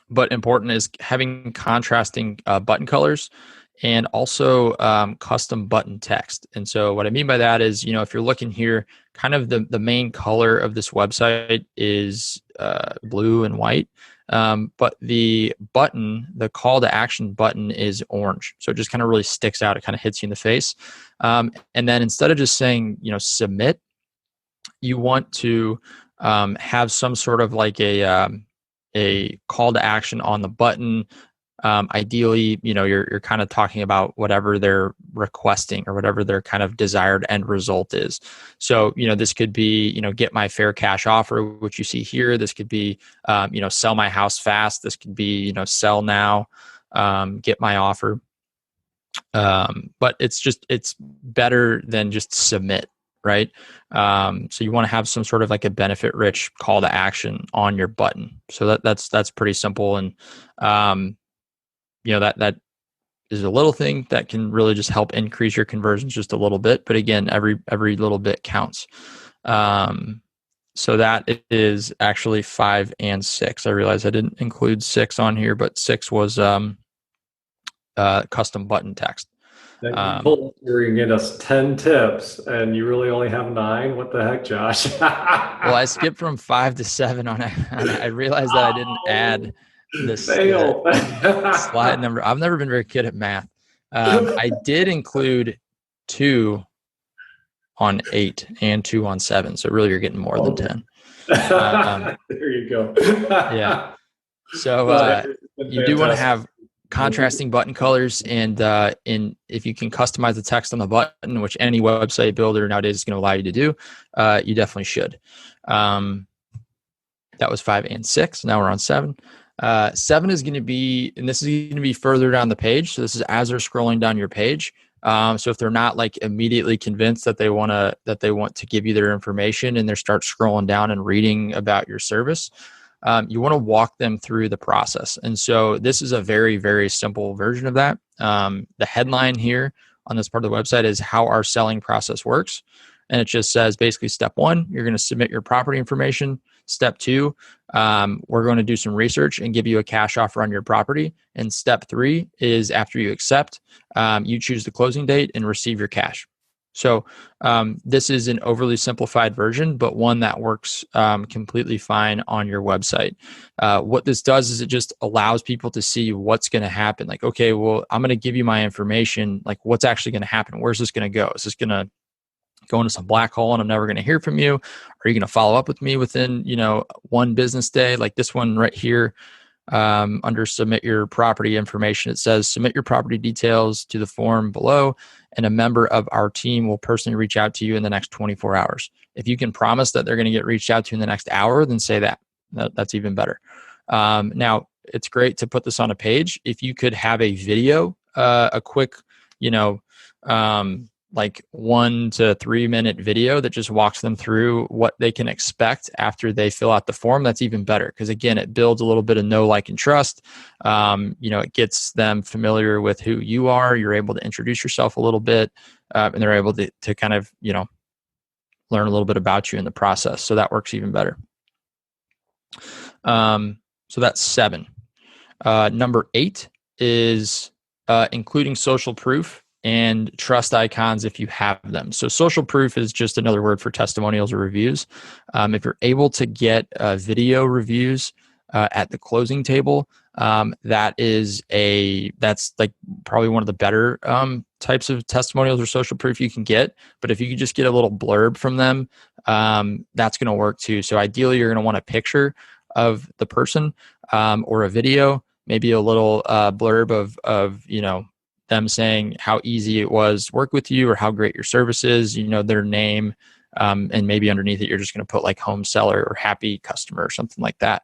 but important, is having contrasting button colors and also custom button text. And so what I mean by that is, if you're looking here, kind of the main color of this website is blue and white. But the button, the call to action button, is orange. So it just kind of really sticks out. It kind of hits you in the face. And then instead of just saying, submit, you want to have some sort of like a call to action on the button. Ideally, you're kind of talking about whatever they're requesting or whatever their kind of desired end result is. So, this could be, get my fair cash offer, which you see here. This could be, sell my house fast. This could be, sell now, get my offer. But it's better than just submit, right? So you want to have some sort of like a benefit rich call to action on your button. So that's pretty simple. And, that is a little thing that can really just help increase your conversions just a little bit. But again, every little bit counts. So that is actually 5 and 6. I realized I didn't include 6 on here, but 6 was custom button text. You're going to get us 10 tips and you really only have 9. What the heck, Josh? Well, I skipped from 5 to 7 on it. I realized that I didn't add this slide number. I've never been very good at math. I did include 2 on 8 and 2 on 7. So really you're getting more than 10. There you go. Yeah. So you do want to have contrasting button colors, and if you can customize the text on the button, which any website builder nowadays is going to allow you to do, you definitely should. That was 5 and 6. Now we're on 7. 7 is going to be, and this is going to be further down the page. So this is as they're scrolling down your page. So if they're not like immediately convinced that they want to give you their information and they start scrolling down and reading about your service, you want to walk them through the process. And so this is a very, very simple version of that. The headline here on this part of the website is how our selling process works. And it just says basically step 1, you're going to submit your property information. Step 2, we're going to do some research and give you a cash offer on your property. And step 3 is after you accept, you choose the closing date and receive your cash. So this is an overly simplified version, but one that works completely fine on your website. What this does is it just allows people to see what's going to happen. Like, okay, well, I'm going to give you my information. Like, what's actually going to happen? Where's this going to go? Is this going to go into some black hole and I'm never going to hear from you? Are you going to follow up with me within, 1 business day? Like this one right here, under submit your property information, it says submit your property details to the form below and a member of our team will personally reach out to you in the next 24 hours. If you can promise that they're going to get reached out to in the next hour, then say that. That's even better. Now, it's great to put this on a page. If you could have a video, a quick, like 1 to 3 minute video that just walks them through what they can expect after they fill out the form, that's even better. Because again, it builds a little bit of know, like, and trust. It gets them familiar with who you are. You're able to introduce yourself a little bit, and they're able to kind of, learn a little bit about you in the process. So that works even better. So that's 7. Number 8 is including social proof and trust icons if you have them. So social proof is just another word for testimonials or reviews. If you're able to get video reviews at the closing table, that's like probably one of the better types of testimonials or social proof you can get. But if you could just get a little blurb from them, that's going to work too. So ideally, you're going to want a picture of the person or a video, maybe a little blurb of them saying how easy it was to work with you or how great your service is, their name, and maybe underneath it, you're just going to put like home seller or happy customer or something like that.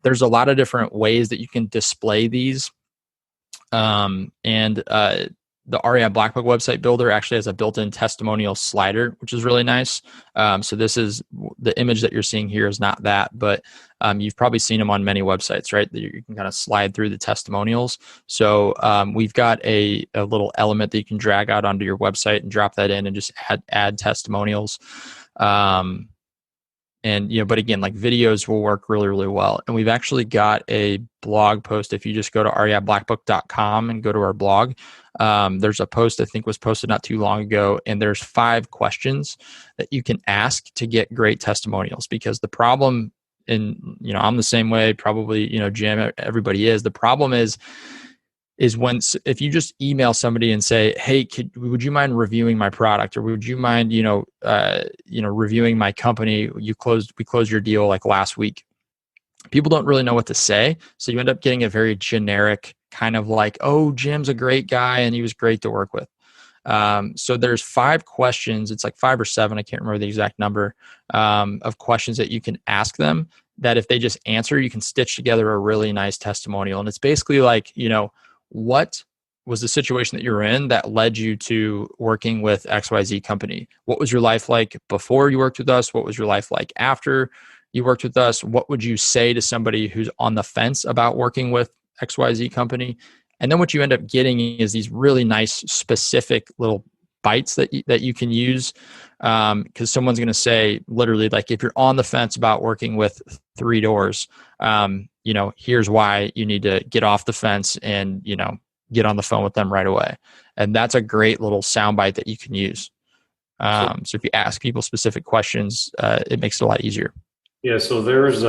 There's a lot of different ways that you can display these. The REI Black Book website builder actually has a built-in testimonial slider, which is really nice. So this is the image that you're seeing here is not that, but you've probably seen them on many websites, right? That you can kind of slide through the testimonials. So we've got a little element that you can drag out onto your website and drop that in and just add testimonials. But again, like videos will work really, really well. And we've actually got a blog post. If you just go to reiblackbook.com and go to our blog, there's a post I think was posted not too long ago, and there's 5 questions that you can ask to get great testimonials. Because the problem, and I'm the same way, probably Jim, everybody is. The problem is if you just email somebody and say, hey, would you mind reviewing my product, or would you mind reviewing my company? We closed your deal like last week. People don't really know what to say, so you end up getting a very generic kind of like, oh, Jim's a great guy and he was great to work with. So there's 5 questions. It's like 5 or 7. I can't remember the exact number of questions that you can ask them that if they just answer, you can stitch together a really nice testimonial. And it's basically like, what was the situation that you were in that led you to working with XYZ company? What was your life like before you worked with us? What was your life like after you worked with us? What would you say to somebody who's on the fence about working with XYZ company? And then what you end up getting is these really nice specific little bites that you can use, because someone's going to say literally, like, if you're on the fence about working with 3 doors, here's why you need to get off the fence and get on the phone with them right away. And that's a great little soundbite that you can use. So if you ask people specific questions, it makes it a lot easier. Yeah. So there's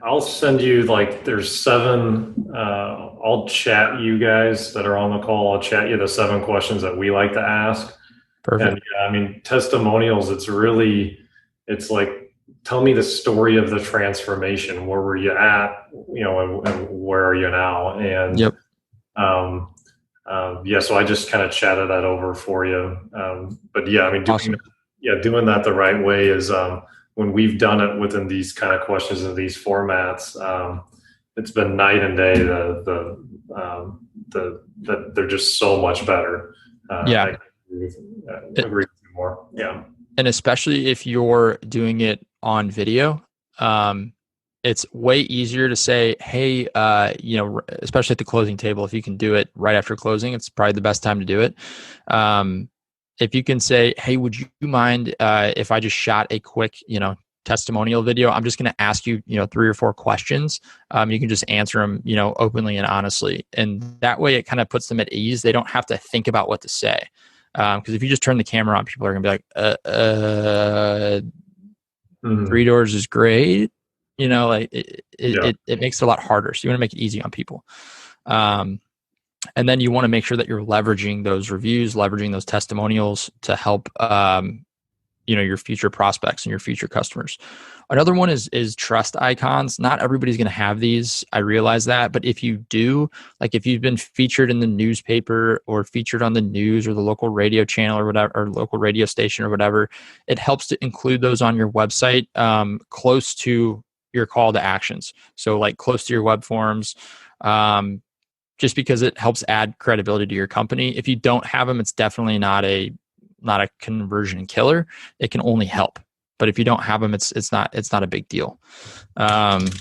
I'll send you there's 7. I'll chat you guys that are on the call. I'll chat you the 7 questions that we like to ask. Perfect. And testimonials, it's like, tell me the story of the transformation. Where were you at, and where are you now? And yep. So I just kind of chatted that over for you. Awesome. Doing that the right way is, when we've done it within these kind of questions in these formats, it's been night and day. They're just so much better. Yeah. I agree with you more. Yeah. And especially if you're doing it on video, it's way easier to say, hey, especially at the closing table, if you can do it right after closing, it's probably the best time to do it. If you can say, hey, would you mind if I just shot a quick, testimonial video? I'm just going to ask you, 3 or 4 questions. You can just answer them, openly and honestly. And that way it kind of puts them at ease. They don't have to think about what to say. Because if you just turn the camera on, people are going to be like, 3 doors is great. It makes it a lot harder. So you want to make it easy on people. And then you want to make sure that you're leveraging those reviews, leveraging those testimonials to help, your future prospects and your future customers. Another one is trust icons. Not everybody's going to have these. I realize that. But if you do, like if you've been featured in the newspaper or featured on the news or the local radio channel or whatever, or local radio station or whatever, it helps to include those on your website close to your call to actions. So like close to your web forms, just because it helps add credibility to your company. If you don't have them, it's definitely not a conversion killer. It can only help. But if you don't have them, it's not a big deal. And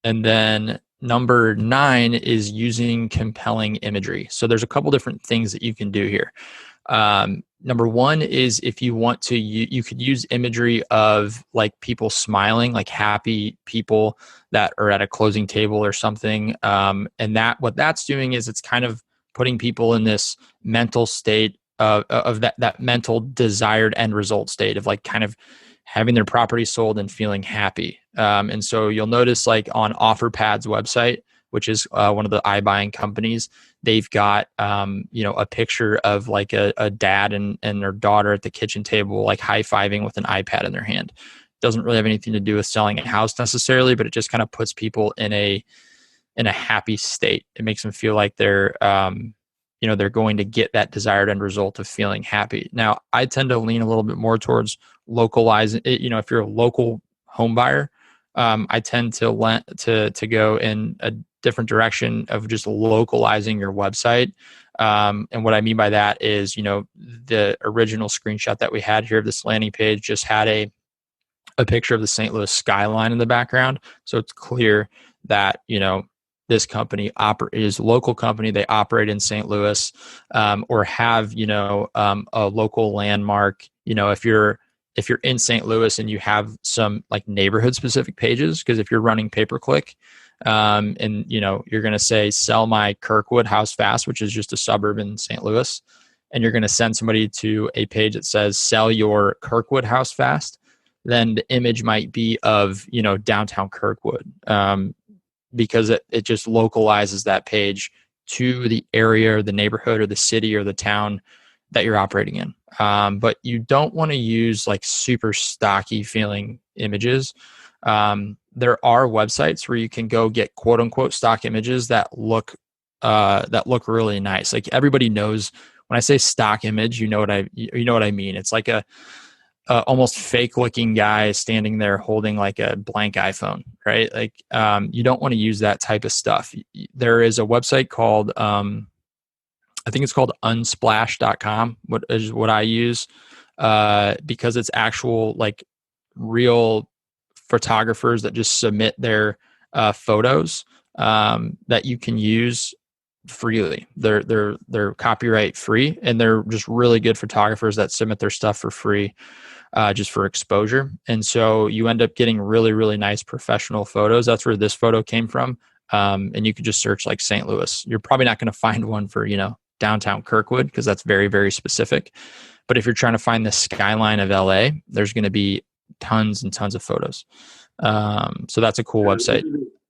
then number 9 is using compelling imagery. So there's a couple different things that you can do here. Number one is if you want to, you could use imagery of like people smiling, like happy people that are at a closing table or something. And that what that's doing is it's kind of putting people in this mental state of that mental desired end result state of like kind of having their property sold and feeling happy. And so you'll notice like on OfferPad's website, which is one of the iBuying companies, they've got a picture of like a dad and their daughter at the kitchen table, like high-fiving with an iPad in their hand. Doesn't really have anything to do with selling a house necessarily, but it just kind of puts people in a happy state. It makes them feel like they're going to get that desired end result of feeling happy. Now, I tend to lean a little bit more towards localizing. If you're a local home buyer, I tend to go in a different direction of just localizing your website. And what I mean by that is, the original screenshot that we had here of this landing page just had a picture of the St. Louis skyline in the background. So it's clear that, this company is a local company. They operate in St. Louis, or have, a local landmark. If you're in St. Louis and you have some like neighborhood specific pages, because if you're running pay-per-click, and you're going to say sell my Kirkwood house fast, which is just a suburb in St. Louis, and you're going to send somebody to a page that says sell your Kirkwood house fast, then the image might be of downtown Kirkwood, because it just localizes that page to the area or the neighborhood or the city or the town that you're operating in. But you don't want to use like super stocky feeling images. There are websites where you can go get quote unquote stock images that look really nice. Like everybody knows when I say stock image, you know what I mean. It's like a almost fake looking guy standing there holding like a blank iPhone, right? Like, you don't want to use that type of stuff. There is a website called, I think it's called unsplash.com, what I use, because it's actual like real photographers that just submit their photos that you can use freely. They're copyright free, and they're just really good photographers that submit their stuff for free, just for exposure. And so you end up getting really, really nice professional photos. That's where this photo came from. And you could just search like St. Louis. You're probably not going to find one for, downtown Kirkwood, because that's very, very specific. But if you're trying to find the skyline of LA, there's going to be tons and tons of photos. So that's a cool website.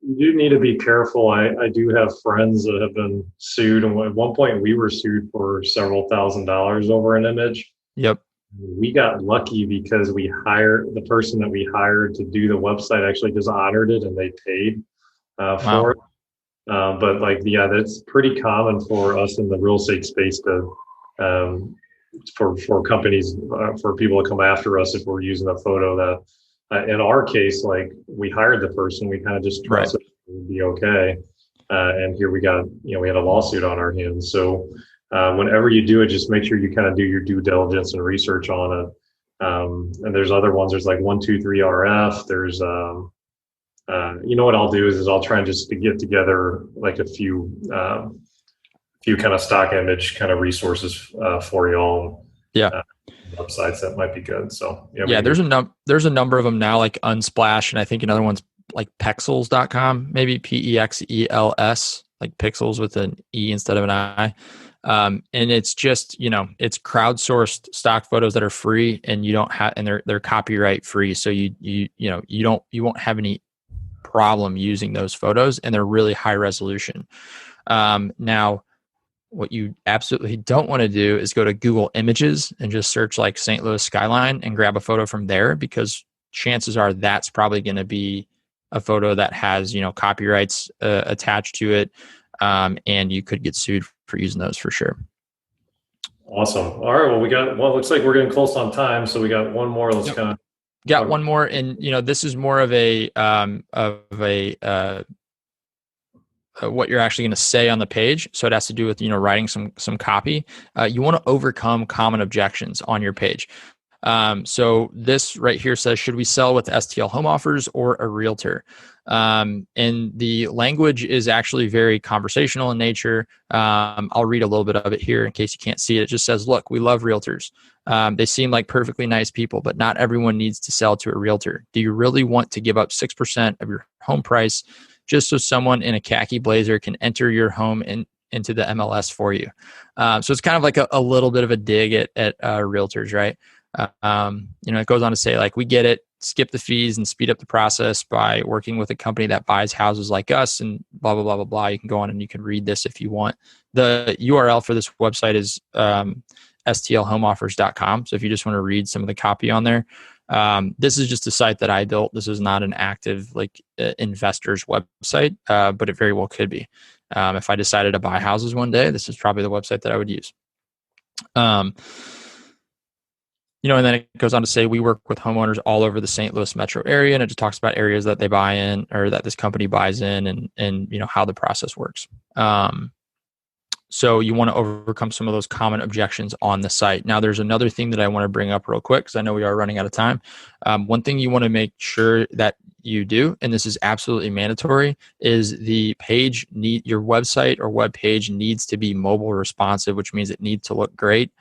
You do need to be careful. I do have friends that have been sued, and at one point we were sued for several $1,000s over an image. Yep. We got lucky because the person that we hired to do the website actually just honored it, and they paid for it. But that's pretty common for us in the real estate space to, for companies, for people to come after us if we're using a photo that, in our case, like we hired the person, we kind of just trusted it would be okay. And here we got, we had a lawsuit on our hands. So whenever you do it, just make sure you kind of do your due diligence and research on it. And there's other ones. There's like 123RF. There's, what I'll do is I'll try and just to get together like a few kind of stock image kind of resources for y'all. Yeah. Websites that might be good. So yeah, there's a number of them now, like Unsplash, and I think another one's like Pexels.com, maybe PEXELS, like pixels with an E instead of an I. And it's just, it's crowdsourced stock photos that are free, and you don't have, and they're copyright free. So you won't have any problem using those photos, and they're really high resolution. Now, what you absolutely don't want to do is go to Google Images and just search like St. Louis skyline and grab a photo from there, because chances are that's probably going to be a photo that has, copyrights attached to it. And you could get sued for using those for sure. Awesome. All right. Well, looks like we're getting close on time. So we got one more. Let's kind of got one more. And, this is more of what you're actually going to say on the page. So it has to do with, writing some copy. You want to overcome common objections on your page. So this right here says, should we sell with STL Home Offers or a realtor? And the language is actually very conversational in nature. I'll read a little bit of it here in case you can't see it. It just says, look, we love realtors. They seem like perfectly nice people, but not everyone needs to sell to a realtor. Do you really want to give up 6% of your home price just so someone in a khaki blazer can enter your home into the MLS for you? So it's kind of like a little bit of a dig at realtors, right? It goes on to say, like, we get it, skip the fees and speed up the process by working with a company that buys houses like us, and blah, blah, blah, blah, blah. You can go on and you can read this if you want. The URL for this website is stlhomeoffers.com. So if you just want to read some of the copy on there, this is just a site that I built. This is not an active investor's website, but it very well could be. If I decided to buy houses one day, this is probably the website that I would use. And then it goes on to say, we work with homeowners all over the St. Louis metro area, and it just talks about areas that they buy in, or that this company buys in, and how the process works. So you want to overcome some of those common objections on the site. Now, there's another thing that I want to bring up real quick, because I know we are running out of time. One thing you want to make sure that you do, and this is absolutely mandatory, is your website or web page needs to be mobile responsive, which means it needs to look great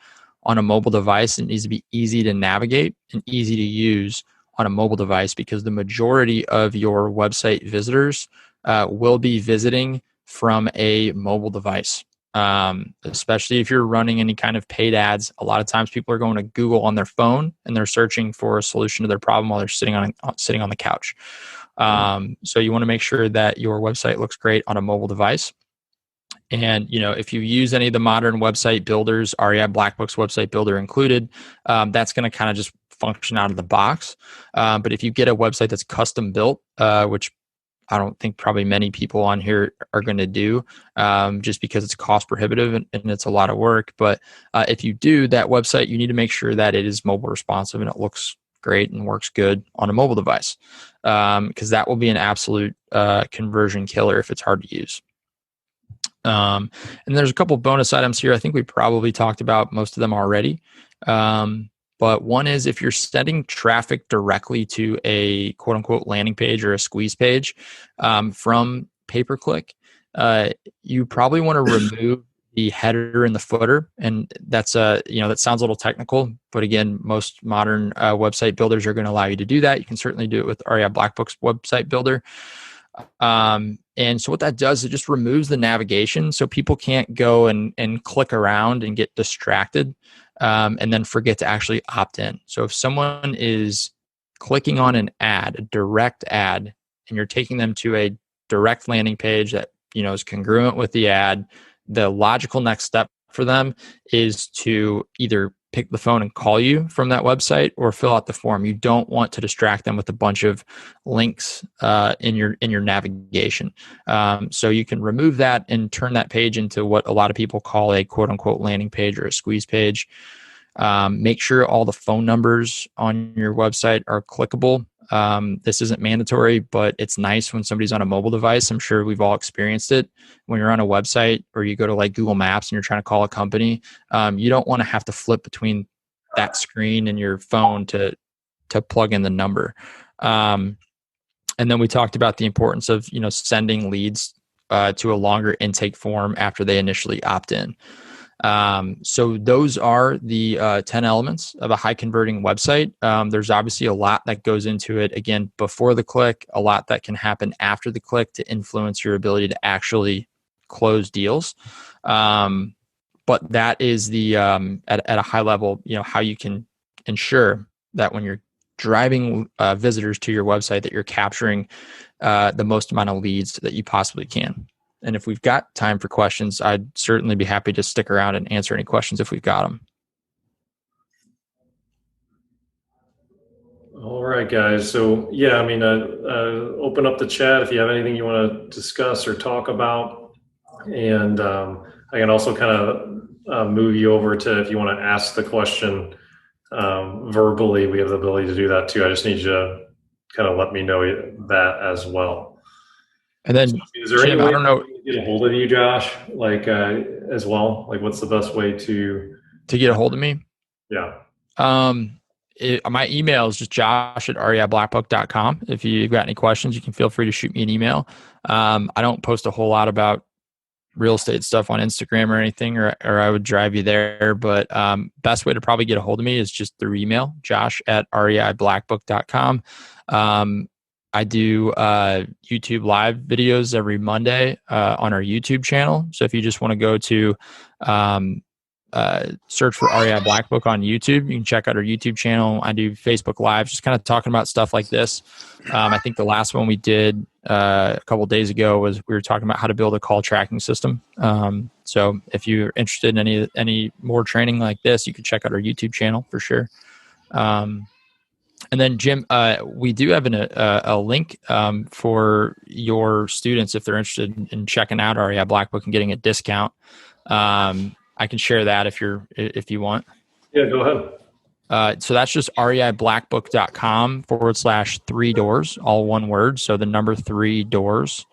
on a mobile device. It needs to be easy to navigate and easy to use on a mobile device, because the majority of your website visitors will be visiting from a mobile device. Especially if you're running any kind of paid ads. A lot of times people are going to Google on their phone and they're searching for a solution to their problem while they're sitting on the couch. So you want to make sure that your website looks great on a mobile device. And, if you use any of the modern website builders, REI Blackbook's website builder included, that's going to kind of just function out of the box. But if you get a website that's custom built, which I don't think probably many people on here are going to do, just because it's cost prohibitive and it's a lot of work. But if you do that website, you need to make sure that it is mobile responsive and it looks great and works good on a mobile device, because that will be an absolute conversion killer if it's hard to use. And there's a couple bonus items here. I think we probably talked about most of them already. But one is, if you're sending traffic directly to a quote unquote landing page or a squeeze page from pay-per-click, you probably want to remove the header and the footer. And that's that sounds a little technical, but again, most modern website builders are going to allow you to do that. You can certainly do it with REI Blackbook's website builder. And so what that does, it just removes the navigation, so people can't go and click around and get distracted, and then forget to actually opt in. So if someone is clicking on an ad, a direct ad, and you're taking them to a direct landing page that is congruent with the ad, the logical next step for them is to either pick the phone and call you from that website or fill out the form. You don't want to distract them with a bunch of links in your navigation. So you can remove that and turn that page into what a lot of people call a quote unquote landing page or a squeeze page. Make sure all the phone numbers on your website are clickable. This isn't mandatory, but it's nice when somebody's on a mobile device. I'm sure we've all experienced it. When you're on a website or you go to Google Maps and you're trying to call a company, you don't want to have to flip between that screen and your phone to plug in the number. And then we talked about the importance of sending leads to a longer intake form after they initially opt in. So those are the 10 elements of a high converting website. There's obviously a lot that goes into it. Again, before the click, a lot that can happen after the click to influence your ability to actually close deals. But that is the at a high level, how you can ensure that when you're driving visitors to your website, that you're capturing the most amount of leads that you possibly can. And if we've got time for questions, I'd certainly be happy to stick around and answer any questions if we've got them. All right, guys. So yeah, open up the chat if you have anything you want to discuss or talk about. And I can also kind of move you over to, if you want to ask the question verbally, we have the ability to do that too. I just need you to kind of let me know that as well. And then, is there any way I don't know, to get a hold of you, Josh, as well? What's the best way to get a hold of me? Yeah. my email is just josh@reiblackbook.com. If you've got any questions, you can feel free to shoot me an email. I don't post a whole lot about real estate stuff on Instagram or anything, or I would drive you there. But best way to probably get a hold of me is just through email, josh@reiblackbook.com. I do YouTube live videos every Monday on our YouTube channel. So if you just want to go to search for REI Black Book on YouTube, you can check out our YouTube channel. I do Facebook Live, just kind of talking about stuff like this. I think the last one we did a couple of days ago was we were talking about how to build a call tracking system. So if you're interested in any more training like this, you can check out our YouTube channel for sure. And then Jim, we do have a link for your students if they're interested in checking out REI Black Book and getting a discount. I can share that if you want. Yeah, go ahead. So that's just reiblackbook.com/3 doors, all one word. So the number 3 doors.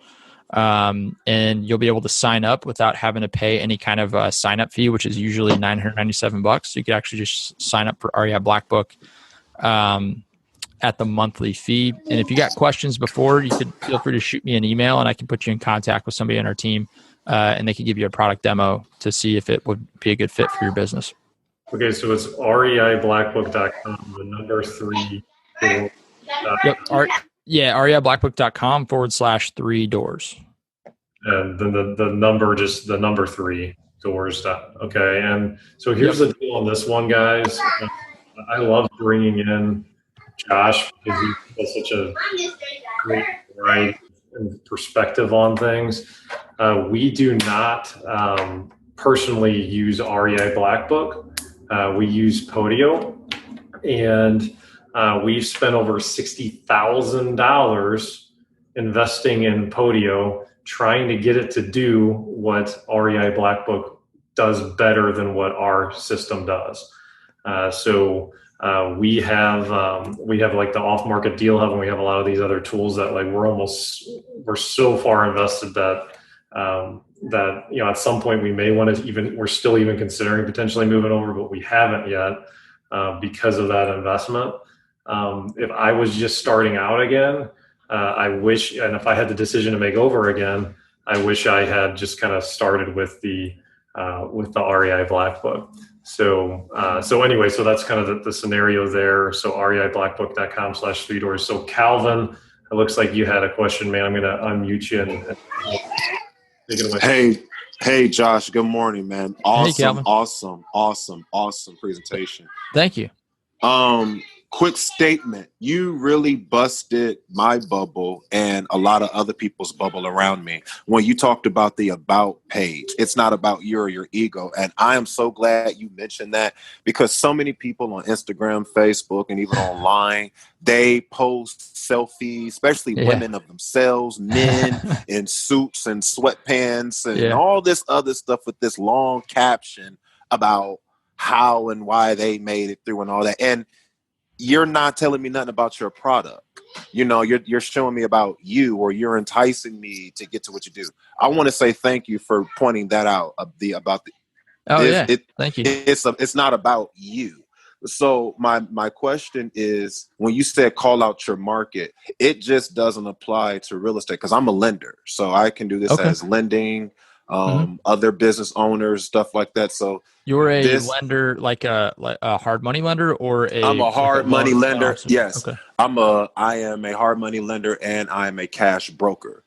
And you'll be able to sign up without having to pay any kind of sign up fee, which is usually $997. So you could actually just sign up for REI Black Book at the monthly fee. And if you got questions before, you could feel free to shoot me an email and I can put you in contact with somebody on our team. And they can give you a product demo to see if it would be a good fit for your business. Okay, so it's reiblackbook.com, the number 3. Yep. reiblackbook.com/3 doors. And then the number, just the number 3 doors. Okay, and so here's the deal on this one, guys. I love bringing in Josh because he has such a great perspective on things. We do not personally use REI Black Book. We use Podio, and we've spent over $60,000 investing in Podio, trying to get it to do what REI Black Book does better than what our system does. So we have like the off-market deal hub, and we have a lot of these other tools that like we're so far invested that at some point we may want to we're still even considering potentially moving over, but we haven't yet because of that investment. If I was just starting out again, I wish, and if I had the decision to make over again, I wish I had just kind of started with the REI Black Book. So anyway, so that's kind of the scenario there. So reiblackbook.com/3 doors. So Calvin, it looks like you had a question, man. I'm going to unmute you and take it away. Hey, Josh. Good morning, man. Calvin. Awesome presentation. Thank you. Quick statement. You really busted my bubble and a lot of other people's bubble around me when you talked about the about page. It's not about you or your ego. And I am so glad you mentioned that, because so many people on Instagram, Facebook, and even online, they post selfies, especially women of themselves, men in suits and sweatpants and all this other stuff with this long caption about how and why they made it through and all that. And you're not telling me nothing about your product. You're showing me about you, or you're enticing me to get to what you do. I want to say thank you for pointing that out. Thank you. It's not about you. So my question is, when you said call out your market, it just doesn't apply to real estate, because I'm a lender, so I can do this as lending, other business owners, stuff like that. So you're a lender, like a hard money lender, or I'm a hard money lender. Yes, okay. I am a hard money lender, and I am a cash broker.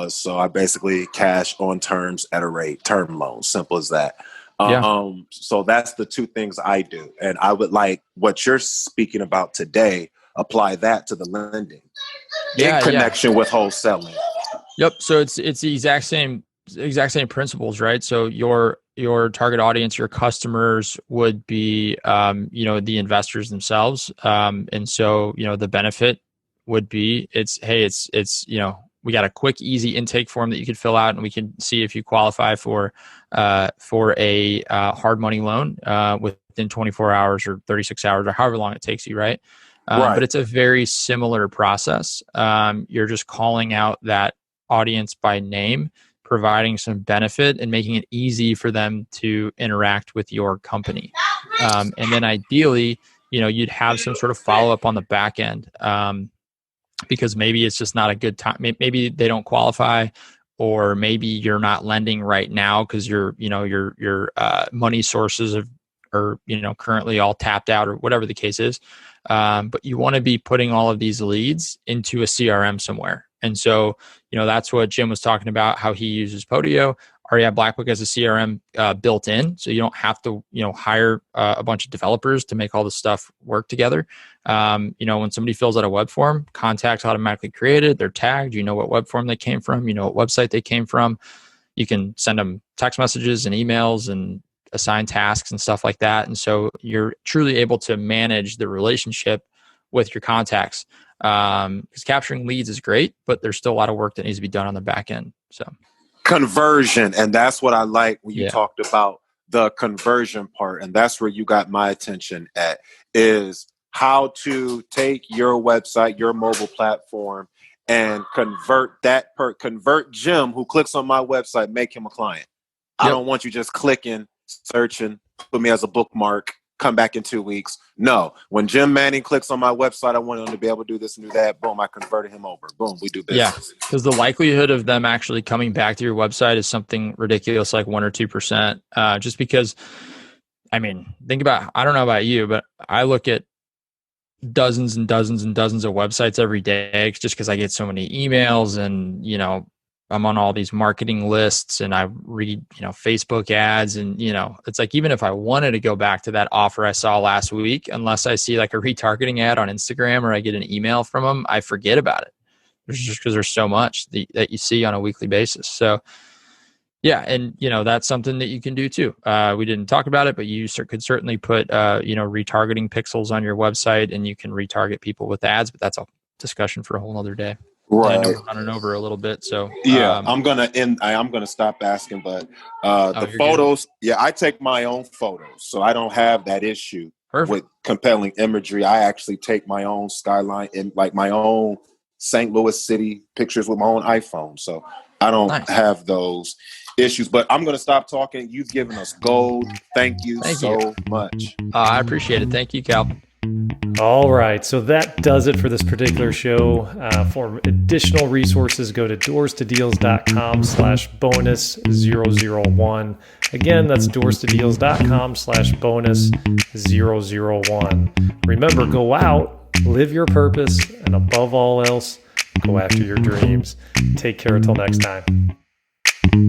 So I basically cash on terms at a rate, term loans, simple as that. So that's the two things I do, and I would like what you're speaking about today. Apply that to the lending in connection with wholesaling. Yep. So it's the exact same principles, right? So your target audience, your customers would be, the investors themselves. And so, the benefit would be we got a quick, easy intake form that you could fill out, and we can see if you qualify for a hard money loan within 24 hours or 36 hours or however long it takes you, right? But it's a very similar process. You're just calling out that audience by name, providing some benefit, and making it easy for them to interact with your company. And then ideally, you'd have some sort of follow up on the back end, because maybe it's just not a good time. Maybe they don't qualify, or maybe you're not lending right now because your money sources are currently all tapped out, or whatever the case is. But you want to be putting all of these leads into a CRM somewhere. And so, that's what Jim was talking about, how he uses Podio. REI Blackbook has a CRM built in, so you don't have to, hire a bunch of developers to make all this stuff work together. When somebody fills out a web form, contacts automatically created, they're tagged, what web form they came from, what website they came from. You can send them text messages and emails and assign tasks and stuff like that. And so you're truly able to manage the relationship with your contacts. Because capturing leads is great, but there's still a lot of work that needs to be done on the back end. So conversion, and that's what I like when you talked about the conversion part, and that's where you got my attention at, is how to take your website, your mobile platform, and convert Jim, who clicks on my website, make him a client. Yep. I don't want you just clicking, searching, put me as a bookmark, come back in 2 weeks. No, when Jim Manning clicks on my website, I want him to be able to do this and do that. Boom, I converted him over. Boom, we do business. Yeah, because the likelihood of them actually coming back to your website is something ridiculous, like 1 or 2%. Just because, think about, I don't know about you, but I look at dozens and dozens and dozens of websites every day, just because I get so many emails, and I'm on all these marketing lists, and I read Facebook ads, and it's like, even if I wanted to go back to that offer I saw last week, unless I see like a retargeting ad on Instagram or I get an email from them, I forget about it. Just because there's so much that you see on a weekly basis. So yeah, and that's something that you can do too. We didn't talk about it, but you could certainly put retargeting pixels on your website, and you can retarget people with ads. But that's a discussion for a whole other day. Right. I know we're running over a little bit, so yeah, I'm gonna stop asking. But the photos, I take my own photos, so I don't have that issue. Perfect. With compelling imagery. I actually take my own skyline and like my own St. Louis City pictures with my own iPhone, so I don't have those issues. But I'm going to stop talking. You've given us gold. Thank you so much. I appreciate it. Thank you, Cal. All right. So that does it for this particular show. For additional resources, go to doorstodeals.com/bonus001. Again, that's doorstodeals.com/bonus001. Remember, go out, live your purpose, and above all else, go after your dreams. Take care until next time.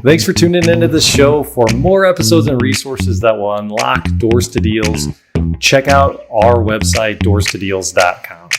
Thanks for tuning into this show. For more episodes and resources that will unlock Doors to Deals, check out our website, doorstodeals.com.